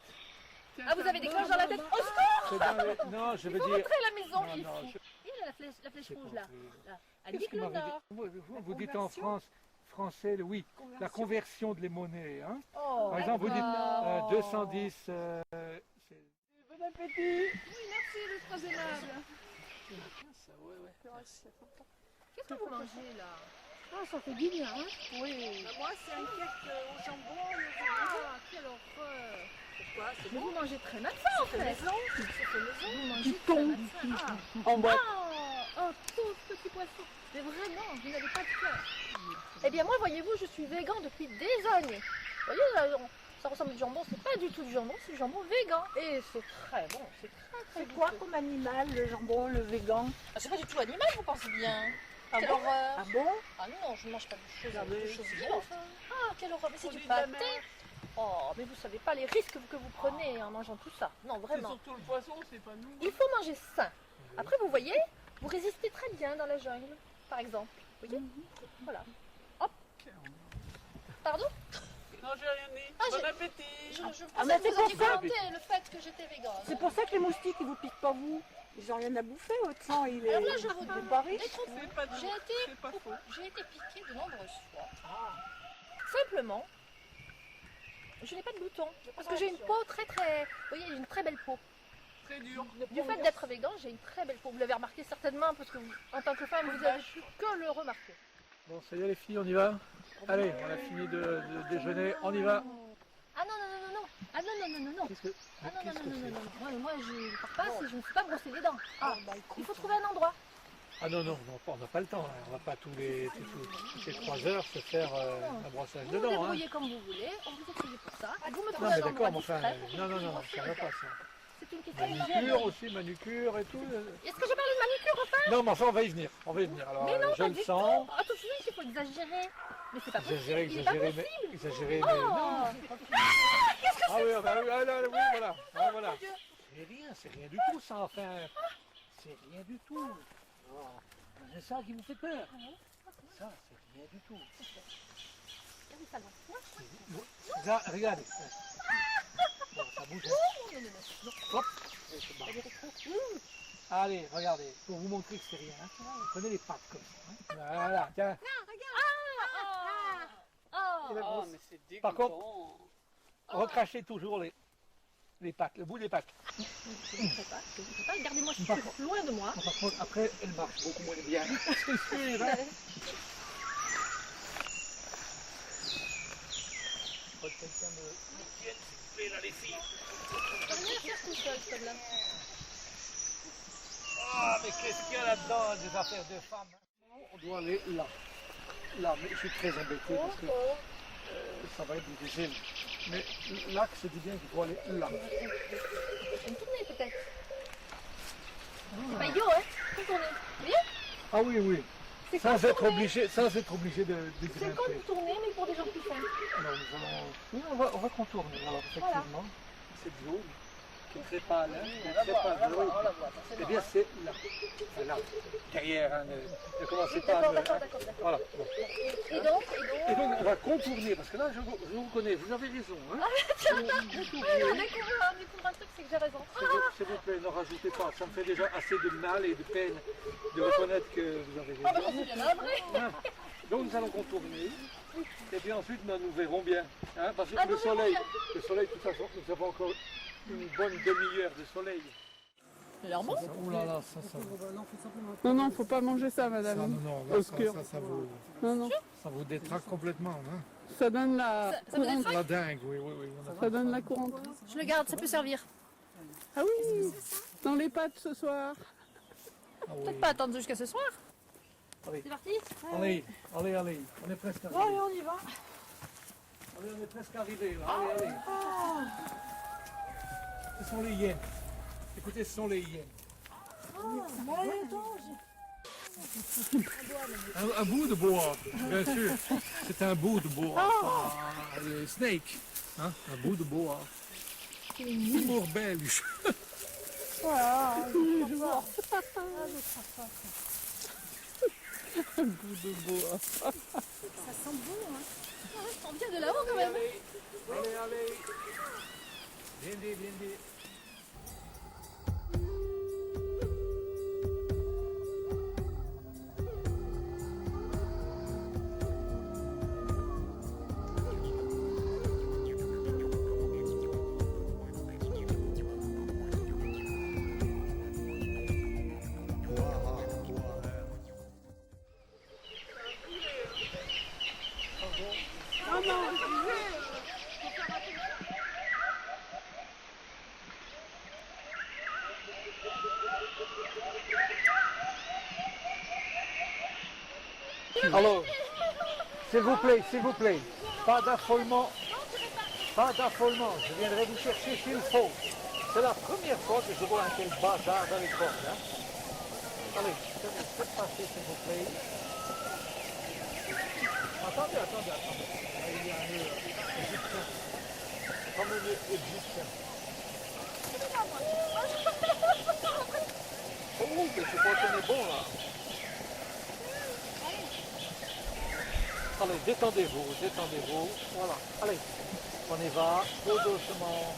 Ah, vous avez des cloches dans la tête. Au secours! C'est dans les... Non, je Il veux faut dire... rentrer à la maison, Non, il non, faut. je- Il y a la flèche J'ai rouge là. compris. Là. Elle Qu'est-ce dit que le m'avez nord. dit vous dites en français, oui, la conversion de les monnaies. Hein. Oh, Par exemple, vous d'accord. dites 210... Bon appétit. Oui, merci, vous êtes très aimable. Qu'est-ce que vous mangez là? Ah, ça fait du bien, hein. Oui. Moi, c'est un cake au jambon. Ah, quelle horreur. Pourquoi? Mais vous mangez très malsain en fait. Vous mangez très malsain. En boîte. Ah, un pauvre petit poisson. Mais vraiment, vous n'avez pas de cœur. Eh bien moi, voyez-vous, je suis végan depuis des années. Vous voyez, là, ça ressemble du jambon, c'est pas du tout du jambon, c'est du jambon végan. Et c'est très bon, c'est très C'est quoi comme animal, le jambon, le végan? Ah, c'est pas du tout animal, vous pensez bien. Quelle horreur. Ah bon? Ah non, je ne mange pas de choses Regardez. vivantes. Ah, quelle horreur. Mais c'est du Produits de la pâté. mer. Oh, mais vous savez pas les risques que vous prenez en mangeant tout ça. Non, C'est vraiment. surtout le poisson, c'est pas nous. Il faut manger sain. Après, vous voyez, vous résistez très bien dans la jungle, par exemple. Vous voyez? Voilà. Hop. Pardon? Non, j'ai rien dit. Ah, Bon j'ai- appétit. Je Ah, mais pensais que c'est vous pour aviez ça. commenté le fait que j'étais végane. C'est pour ça que les moustiques ils vous piquent pas vous. Ils ont rien à bouffer, votre sang il est. Alors là, je vous il est dis, pas riche. C'est pas nous. J'ai été, C'est pas faux. j'ai été piquée de nombreuses fois. Simplement, je n'ai pas de boutons. Parce que j'ai une peau très très... Vous voyez, j'ai une très belle peau. Très dur. Du fait d'être végane, j'ai une très belle peau. Vous l'avez remarqué certainement, parce que en tant que femme, vous avez pu que le remarquer. Bon, ça y est les filles, on y va? Allez, on a fini de déjeuner, on y va. Ah non, non, non, non, non. Ah non, non, non, non, non. Qu'est-ce que Ah non, non, qu'est-ce non, que non, c'est? non, non. Moi, je pars pas si je ne me suis pas brossé les dents. Ah, il faut trouver un endroit. Ah non, non, on n'a pas le temps, hein. On va pas toutes les 3 heures se faire un brossage Vous de vous dents. Hein. débrouillez comme vous voulez, on vous est payé pour ça. Vous me Non trouvez mais un endroit d'accord, mais enfin, discret pour que non, je non, puisse non, brosser ça les va dents. pas ça. C'est une question Manucure d'hygiène. aussi, manucure et tout. Est-ce que j'ai parlé de manucure enfin? Non mais enfin on va y venir, on va y venir. Alors Mais non, je pas le du sens. tout. Attention, il faut exagérer. Mais c'est pas possible. Exagéré, Il est pas exagéré, possible. mais exagéré, mais. Oh. Ah oui, bah, oui, ah, là, oui, voilà. Ah, voilà. C'est rien du tout ça, enfin. C'est rien du tout. Oh, c'est ça qui vous fait peur. Ça, c'est rien du tout. Regardez ça, là. Là, regardez. Bon, ça bouge. Non, non, non, non. Hop. Et c'est bon. Allez, regardez, pour vous montrer que c'est rien. Prenez les pattes comme ça. Hein. Voilà, tiens. Oh. Et la Oh, grosse. mais c'est dégoûtant. Par contre, recrachez toujours les pattes, le bout des pattes. Je ne sais pas, gardez-moi Par contre- loin de moi. Par contre, après, elle marche beaucoup moins bien. C'est sûr, hein. Faut que quelqu'un me tienne, s'il vous plaît, là, les filles. Je peux rien faire tout seul, ce problème. Ah, mais qu'est-ce qu'il y a là-dedans, des affaires de femmes? On doit aller là. Là, mais je suis très embêté parce que ça va être difficile. Mais l'axe dit bien qu'il faut aller là. Une tournée, peut-être. C'est pas idiot, hein? Une tournée. Vous voyez? Ah oui, oui. C'est Sans comme être tourner. obligé de C'est comme grimper. une tournée, mais pour des gens plus simples. Alors nous allons. Oui, on va contourner. Alors effectivement, cette zone qui ne fait pas là, qui ne fait pas là. Eh bien c'est là. Là. Derrière, hein, ne commencez pas à D'accord, me. d'accord, d'accord, d'accord. Voilà. Bon. Et donc, Et donc on va contourner, parce que là je vous connais, vous avez raison. Hein. on découvre un truc, c'est que j'ai raison. S'il vous plaît, ne rajoutez pas. Ça me fait déjà assez de mal et de peine de reconnaître que vous avez Ah, bah, raison. c'est bien après. Hein. Donc nous allons contourner. Et puis ensuite nous verrons bien. Hein, parce que Ah, le nous verrons soleil, bien. de toute façon, nous avons encore une bonne demi-heure de soleil. Ça a l'air bon. Oh là là, ça. Non, non, faut pas manger ça, madame. non, Obscur. Non, non. ça vous détraque complètement. Hein. Ça donne la Ça me courante. La dingue, oui. Ça donne la courante. Je le garde, ça peut servir. Ah oui, dans les pâtes ce soir. Peut-être pas attendre jusqu'à ce soir. Allez. C'est parti. Allez, on est presque arrivé. Allez, on y va. Allez, on est presque arrivé là. Allez. Ce sont les hyènes. Écoutez, ce sont les hyènes. Un bout de bois, bien sûr. C'est un bout de bois. Pas les snakes. Hein? Un bout de bois. Humour belge. Un bout de bois. Ça sent bon, hein. On vient de là-haut quand même. Allez. Viens. Alors, s'il vous plaît, pas d'affolement. Je viendrai vous chercher s'il faut. C'est la première fois que je vois un tel bazar dans les cordes. Hein. Allez, faites passer s'il vous plaît. Égyptien. Oh, mais je crois qu'on est bon là. Allez, détendez-vous, détendez-vous. Voilà, allez, on y va, tout doucement.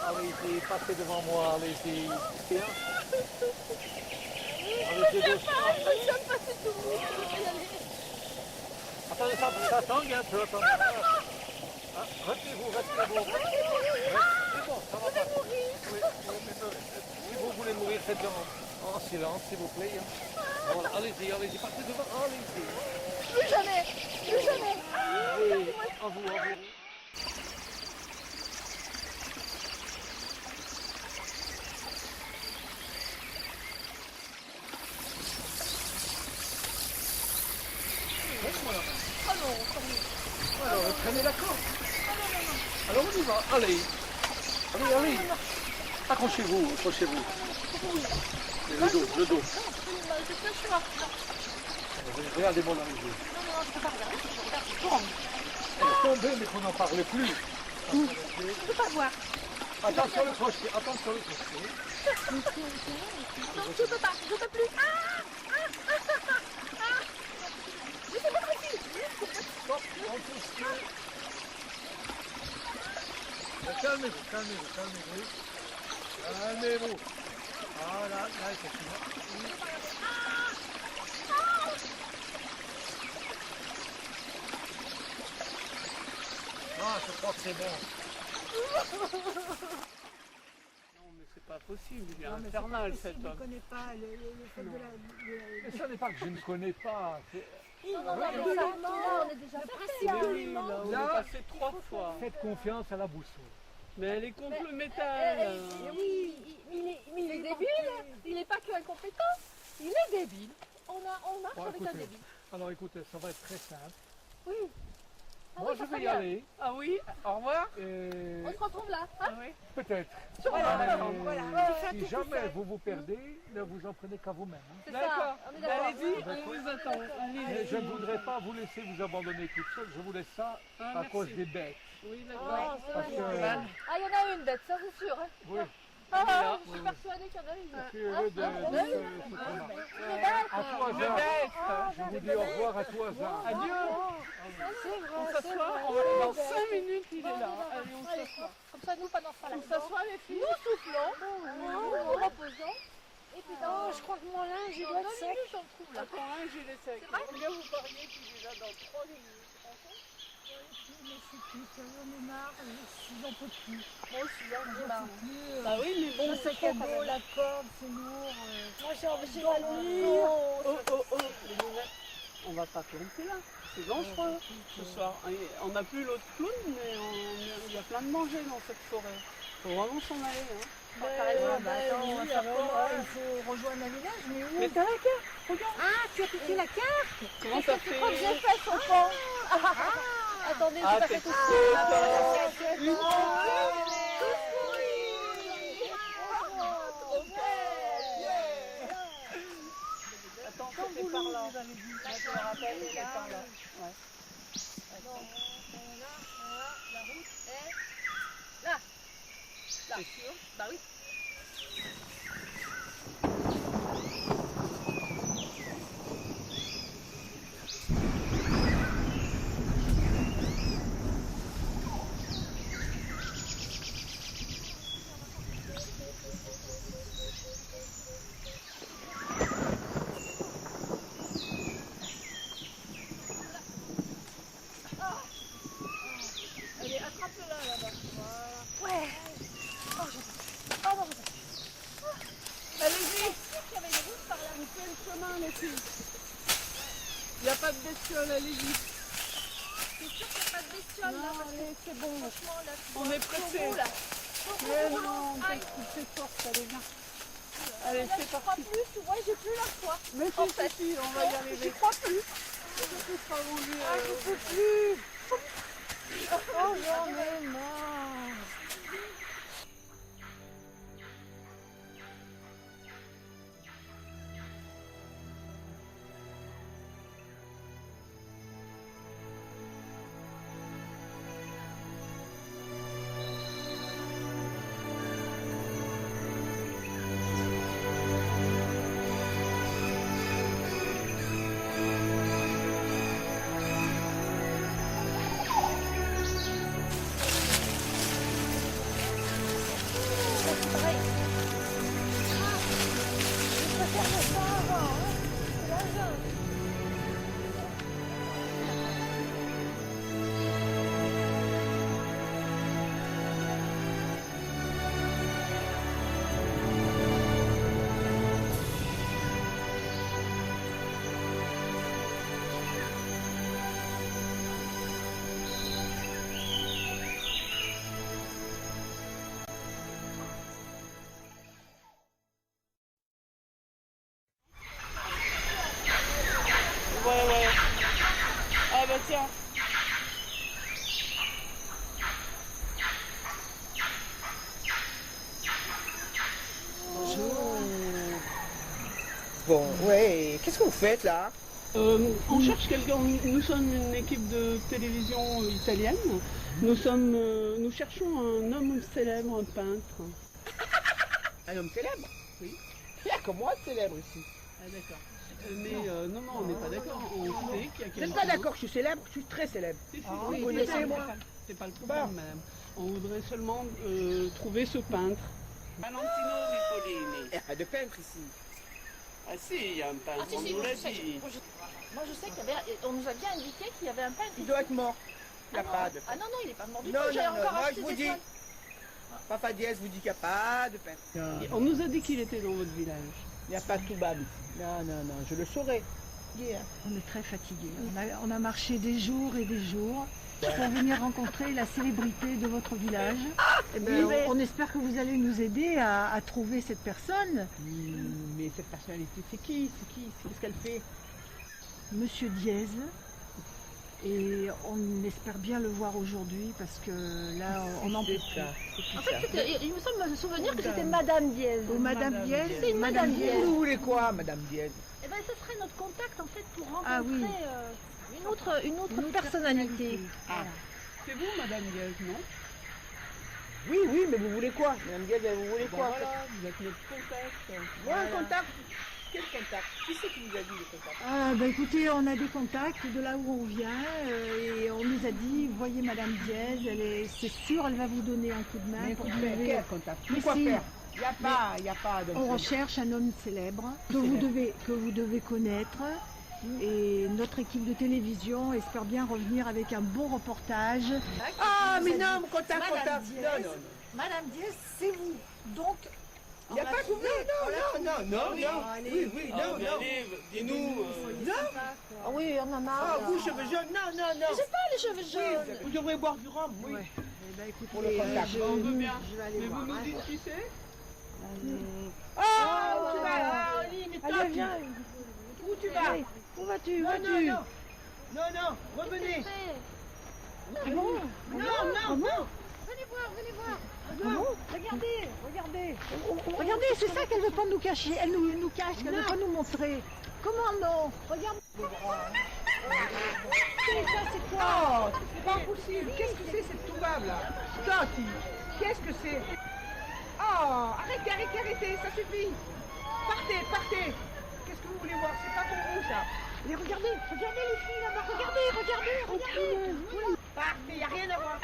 Allez-y, passez devant moi, allez-y. Bien. Allez-y doucement. Attendez, ça tangue un peu, attendez. Ah, retenez-vous, retenez-vous. C'est bon, ça va pas. Oui, mais si vous voulez mourir, faites-le en silence, s'il vous plaît. Voilà, allez-y, allez-y, partez devant, allez-y. Plus jamais. Plus jamais. Oui, à vous, à vous. Alors, prenez la corde. Alors, on y va. Allez. Allez, allez. Accrochez-vous, accrochez-vous. Et le dos, le dos. Regardez-moi dans les yeux. Elle est tombée, mais qu'on n'en parle plus. Je ne peux pas voir. Attention le crochet, attention le crochet. Non, je peux pas. Je peux plus. Stop, on touche plus. Calmez-vous, calmez-vous, calmez-vous. Calmez-vous. Ah là, effectivement. Ah, je crois que c'est bon. Non, mais c'est pas possible, il est infernal cet homme. Je ne connais pas le fait de la... Mais ce n'est pas que je ne connais pas. Non, on est déjà fait. Mais oui, là, on est passé 3 fois. Faites confiance à la boussole. Mais elle est contre le métal. Oui, il est débile. Il n'est pas que incompétent. Il est débile. On marche Bon, avec un écoutez, débile. alors écoutez, ça va être très simple. Oui. Moi, je vais y aller. Ah oui, au revoir. On se retrouve là. Ah oui. Peut-être. Voilà, Mais voilà. si jamais vous vous perdez, ne vous en prenez qu'à vous-même. Hein. C'est D'accord. ça. On est d'accord. Allez-y, on vous attend. Mais je ne voudrais pas vous laisser vous abandonner toute seule. Je vous laisse ça à merci. cause des bêtes. Oui, Ah, d'accord. Parce que, il y en a une bête, ça c'est sûr. Hein. oui, Je suis persuadée qu'il y en a une. je suis heureux de ce remarque. Une bête. À tout hasard, je vous dis au revoir à tout hasard. Adieu. C'est On vrai. s'assoit, dans 5 minutes il est là. Allez, on s'assoit. Comme ça, nous, pendant ce temps-là, On s'assoit les filles. nous soufflons, nous reposons. Et puis, Oh, je crois que mon linge, il doit être sec. on le trouve là. Attends, un gilet sec. Combien vous pariez qu'il est là dans 3 minutes? Mais c'est tout, ça, j'en ai marre, j'en peux plus. Moi aussi, j'en ai marre. Bah oui, mais bon, Le sac à dos, la corde, c'est lourd. Moi, j'ai envie de dormir. les lunettes. On va pas planter là. C'est dangereux ce soir. On n'a plus l'autre clown, mais il y a plein de manger dans cette forêt. Faut vraiment s'en aller. Hein. Il faut rejoindre un village, mais où? Mais t'as la carte, regarde. Ah, tu as piqué la carte? Comment ça fait? Quand j'ai fait son pont. Attendez, Ah, j'ai pas t'es fait tout content. Attends, c'était par là. Je me rappelle, c'était par là. Ouais. La route est là. C'est sûr? Bah oui. Allez, attrape-la là-bas. Voilà. Ouais. Oh, non. Allez-y. Il y avait une route par là. On fait le chemin, les filles. Il n'y a pas de bestiole, allez-y. C'est sûr qu'il n'y a pas de bestiole là. Parce que c'est bon. franchement, là, On est pressés. là. Mais non, c'est force, allez, viens. Allez, Là, c'est je crois parti. plus, tu vois, j'ai plus la foi. Mais En fait, si, on va y arriver. j'y crois plus. Je sera roulé. Ah, je peux plus. Oh, j'en ai marre. Ah bah tiens. Bon, ouais, qu'est-ce que vous faites là? On cherche quelqu'un, nous sommes une équipe de télévision italienne. Nous cherchons un homme célèbre, un peintre. Un homme célèbre? Oui. Il y a comme moi célèbre ici. Ah d'accord. Non, on n'est pas d'accord. On sait qu'il y a Vous quelqu'un. n'êtes pas d'accord, je suis célèbre, je suis très célèbre. Si, si, oui, vous connaissez-moi. C'est pas le problème, madame. On voudrait seulement trouver ce peintre. Valentino Ripolini. Il n'y a pas de peintre ici. Ah si, il y a un peintre, si, on si, nous moi, l'a je sais. dit. Moi je sais qu'on nous a bien indiqué qu'il y avait un peintre. Il doit être mort. Il n'y a non. pas de peintre. Ah non, non, il n'est pas mort du Non, tout. J'ai non, encore moi acheté je vous des dis. toiles. Papa Diaz vous dit qu'il n'y a pas de peintre. On nous a dit qu'il était dans votre village. Il n'y a pas de toubab ici. Non, non, non, je le saurai. On est très fatigués. On a marché des jours et des jours pour venir rencontrer la célébrité de votre village. Eh ben, on espère que vous allez nous aider à trouver cette personne. Mais cette personnalité, c'est qui? Qu'est-ce qu'elle fait? Monsieur Diaz. Et on espère bien le voir aujourd'hui parce que là, on en peut plus. En fait, il me semble me souvenir que c'était Madame Diaz. Ou Madame Diaz. C'est une Madame Diaz. Vous voulez quoi, Madame Diaz? Eh ben, ce serait notre contact en fait pour Ah rencontrer oui. une autre personnalité. Ah. C'est vous, Madame Diaz, non? Oui, oui, mais vous voulez quoi? Madame Diaz, vous voulez Bon, quoi? voilà, vous êtes notre contact. Moi, un contact? Quel contact? Qui c'est qui vous a dit le contact? Ah, bah écoutez, on a des contacts de là où on vient et on nous a dit, voyez Madame Diaz, c'est sûr, elle va vous donner un coup de main. Mais pour écoutez, trouver- quel contact? Mais Pourquoi si. faire? Il n'y a pas de... On recherche un homme célèbre que vous devez connaître. Et notre équipe de télévision espère bien revenir avec un bon reportage. Ah, mais non, contact. Madame Diaz. Non, non, non. Madame Diaz, c'est vous. Donc, Il n'y a pas de... Non. Oui, Ah, non, mais non. allez, dis-nous. Non. Ah oui, on en a. Ah, vous, cheveux jaunes, non. J'ai pas les cheveux Oui, jaunes. vous devrez boire du rhum, oui. ouais. Eh ben, écoutez, Pour le contact. On veut bien. je vais aller Mais voir. vous nous hein. dites qui c'est? Ah, où tu vas? Allez, viens. Où tu vas? Où vas-tu? Non, Vas-tu? non, revenez. Ah bon? Non. Venez voir. Ah bon? Regardez. Regardez, c'est ça qu'elle veut pas nous cacher. Elle nous cache, qu'elle veut pas nous montrer. Comment non? Regarde. Ça, c'est quoi? Oh, c'est pas possible. Qu'est-ce que c'est cette toubab là? Tati, qu'est-ce que c'est? Oh, arrêtez, ça suffit. Partez. Qu'est-ce que vous voulez voir? C'est pas pour vous ça. Mais regardez les filles là-bas. Regardez. Partez, y a rien à voir.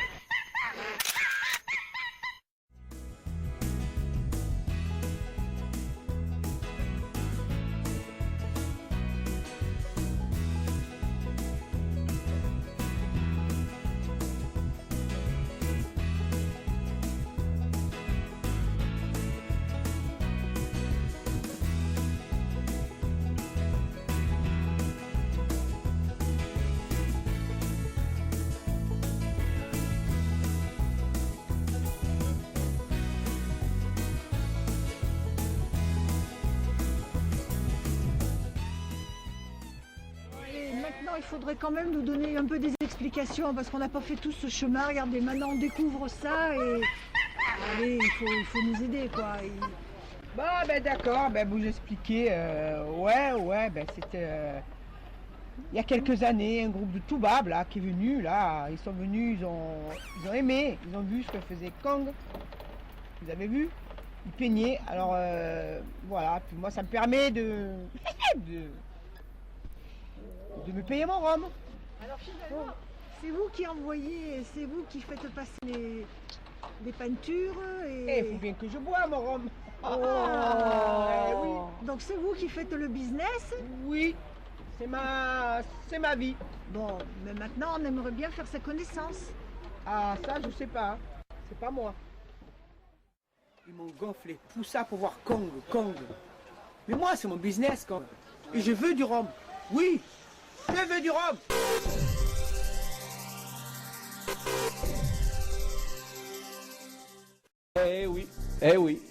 Et maintenant, il faudrait quand même nous donner un peu des explications parce qu'on n'a pas fait tout ce chemin. Regardez, maintenant on découvre ça et allez, il faut nous aider quoi. Bon, ben d'accord, ben vous expliquez. Ouais, ben c'était il y a quelques années un groupe de toubab là qui est venu là. Ils sont venus, ils ont aimé, ils ont vu ce que faisait Kong. Vous avez vu? Ils peignaient. Alors voilà, puis moi ça me permet de me payer mon rhum. Alors finalement, c'est vous qui envoyez, c'est vous qui faites passer les peintures Et il faut bien que je bois mon rhum. oui. Donc c'est vous qui faites le business. Oui, c'est ma vie. Bon, mais maintenant on aimerait bien faire sa connaissance. Ah ça je sais pas, c'est pas moi. Ils m'ont gonflé, tout ça pour voir Kong. Mais moi c'est mon business Kong. Et je veux du rhum. Oui, je veux du rhum. Eh oui.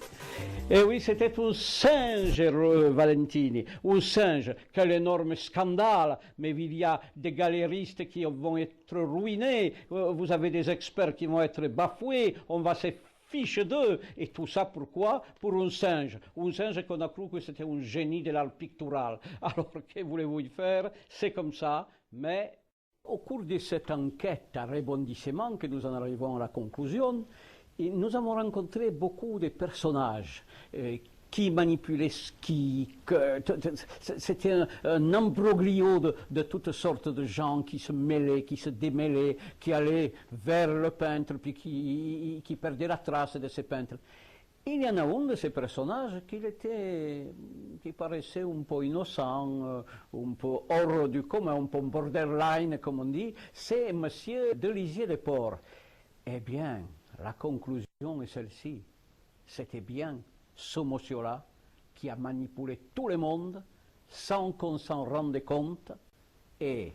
Et oui, c'était un singe, Valentini, un singe. Quel énorme scandale. Mais il y a des galéristes qui vont être ruinés. Vous avez des experts qui vont être bafoués. On va se fiche d'eux. Et tout ça pourquoi? Pour un singe. Un singe qu'on a cru que c'était un génie de l'art pictural. Alors, que voulez-vous y faire? C'est comme ça. Mais au cours de cette enquête à rebondissement que nous en arrivons à la conclusion, et nous avons rencontré beaucoup de personnages qui manipulaient qui. C'était un imbroglio de toutes sortes de gens qui se mêlaient, qui se démêlaient, qui allaient vers le peintre, puis qui perdaient la trace de ces peintres. Il y en a un de ces personnages qui paraissait un peu innocent, un peu hors du commun, un peu borderline, comme on dit, c'est M. Delisier de Port. Eh bien, la conclusion est celle-ci. C'était bien ce monsieur-là qui a manipulé tout le monde sans qu'on s'en rende compte et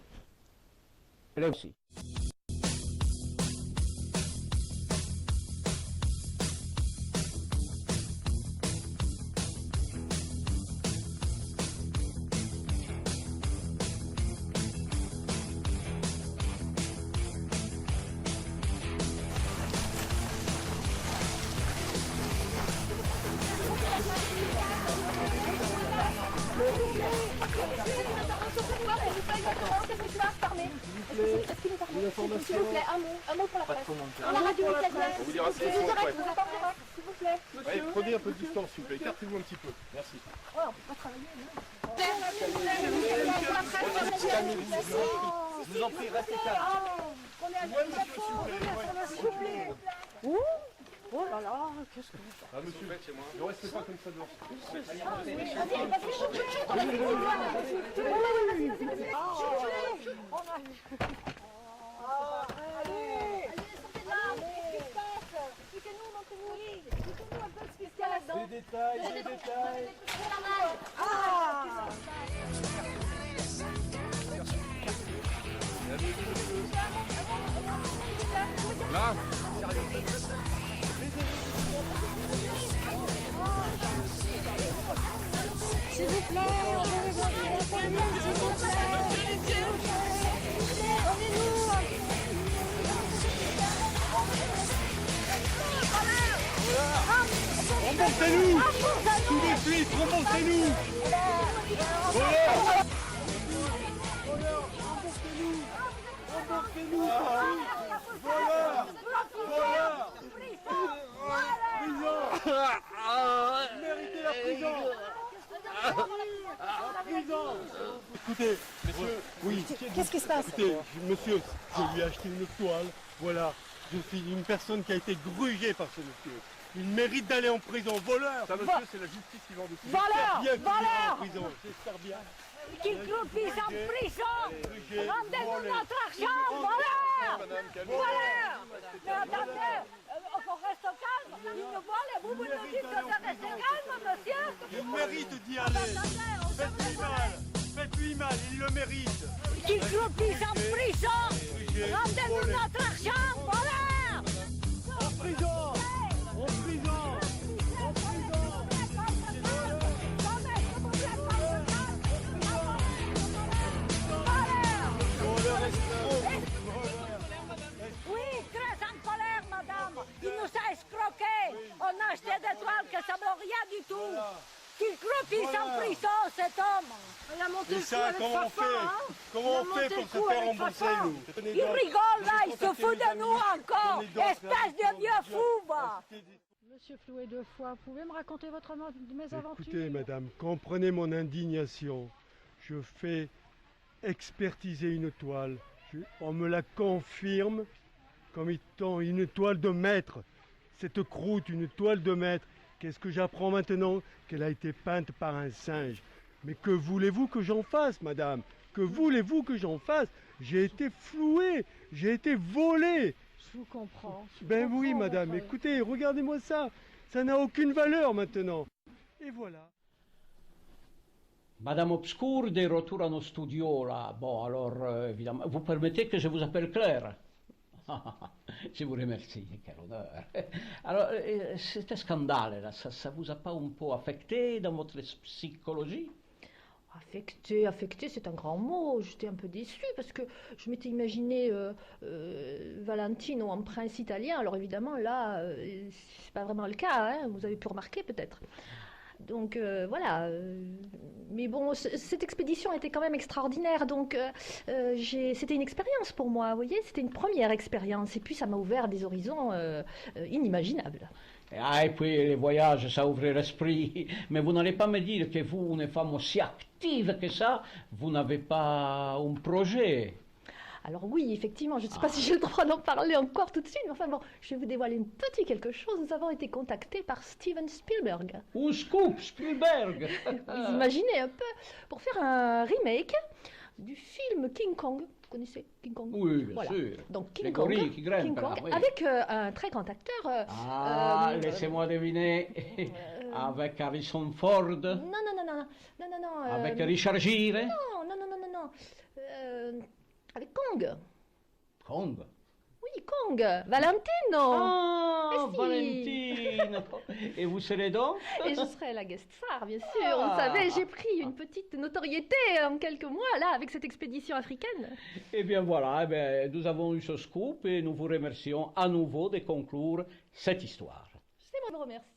réussi. S'il vous plaît, un mot pour la presse. On la radio italienne. On vous dira ce qu'il faut, ouais. S'il vous plaît. Ouais, prenez un peu de distance, s'il vous plaît. Écartez-vous un petit peu. Merci. Ouais, on peut pas travailler. Je vous en prie, restez calme. On est à s'il vous plaît. Oh là là, qu'est-ce que vous faites? Ah, monsieur, ne restez pas comme ça dehors. Allez, sortez de là. Qu'est-ce qui se passe? Expliquez-nous, montrez-nous. Expliquez-nous un peu ce qui se passe là-dedans. Des détails. Là. S'il vous plaît, on veut s'il vous plaît. Remontez-nous! Tout de suite, remontez-nous! Voleur! Remontez-nous! Voleur! Voleur! Prison! Méritez la prison! La prison! Écoutez, monsieur, oui. Qu'est-ce qui se passe? Écoutez, monsieur, je lui ai acheté une toile, voilà. Je suis une personne qui a été grugée par ce monsieur. Il mérite d'aller en prison. Voleur! Ça, monsieur, c'est la justice qui va en décider. Voleur! En prison. J'espère bien. Qu'il croupisse en prison! Rendez-nous notre argent! Voleur! Voleur! Mais attendez, on reste calme. Il nous vole et vous nous dites de rester calme, monsieur! Il mérite d'y aller. Faites-lui mal. Faites-lui mal, il le mérite. Qu'il croupisse en prison! Rendez-nous notre argent! Voleur! En prison! En prison! En prison! Oui, très en colère, madame. Il nous a escroqués. On a acheté des toiles que ça vaut rien du tout. Qu'il croupisse en prison, cet homme. Et ça, comment on fait? Comment on fait pour se faire rembourser, nous? Il rigole là, il se fout de nous encore. Espèce de vieux fou, va. Monsieur Flouet de Foix, vous pouvez me raconter votre mésaventures? Écoutez, madame, comprenez mon indignation. Je fais expertiser une toile. On me la confirme comme étant une toile de maître. Cette croûte, une toile de maître. Qu'est-ce que j'apprends maintenant? Qu'elle a été peinte par un singe. Mais que voulez-vous que j'en fasse, madame? Que voulez-vous que j'en fasse? J'ai été floué, j'ai été volé. Je vous comprends. Ben oui, madame, écoutez, regardez-moi ça. Ça n'a aucune valeur maintenant. Et voilà. Madame Obscure, de retour à nos studios là. Bon, alors, évidemment, vous permettez que je vous appelle Claire? Je vous remercie, quel honneur. Alors, cet scandale-là, ça vous a pas un peu affecté dans votre psychologie? Affecté, c'est un grand mot. J'étais un peu déçue parce que je m'étais imaginé Valentino en prince italien. Alors évidemment, là, c'est pas vraiment le cas, hein, vous avez pu remarquer peut-être. Donc voilà. Mais bon, cette expédition était quand même extraordinaire. Donc c'était une expérience pour moi, vous voyez, c'était une première expérience. Et puis ça m'a ouvert des horizons inimaginables. Ah, et puis les voyages, ça ouvre l'esprit. Mais vous n'allez pas me dire que vous, une femme aussi active que ça, vous n'avez pas un projet. Alors oui, effectivement, je ne sais pas si j'ai le droit d'en parler encore tout de suite, mais enfin bon, je vais vous dévoiler un petit quelque chose. Nous avons été contactés par Steven Spielberg. Un scoop, Spielberg. Vous imaginez un peu, pour faire un remake du film King Kong. Vous connaissez King Kong? Oui, bien sûr. Donc Les gorilles qui grimpent, King Kong là, oui. avec un très grand acteur. Laissez-moi deviner. Avec Harrison Ford. Non. Avec Richard Gere. Non. Avec Kong. Kong. Oui, Kong. Valentino. Ah, Si. Valentino. Et vous serez donc? Et je serai la guest star, bien sûr. Vous savez, j'ai pris une petite notoriété en quelques mois, là, avec cette expédition africaine. Eh bien voilà, nous avons eu ce scoop et nous vous remercions à nouveau de conclure cette histoire. C'est moi qui vous remercie.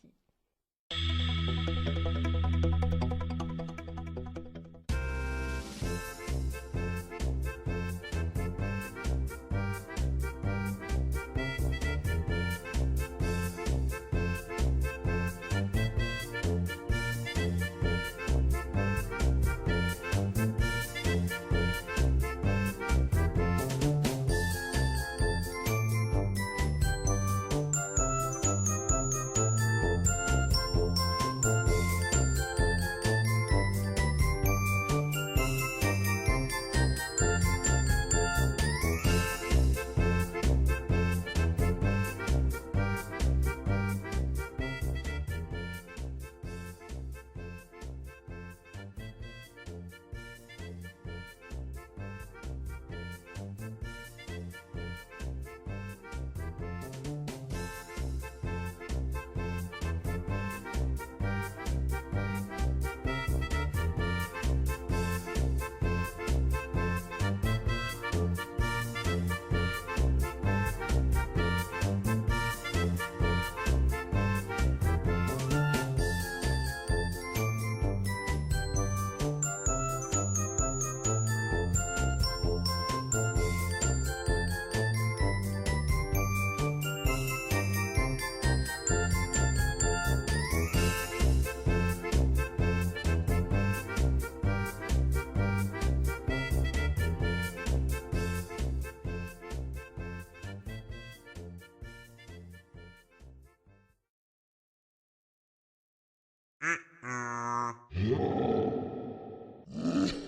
Mm-mm.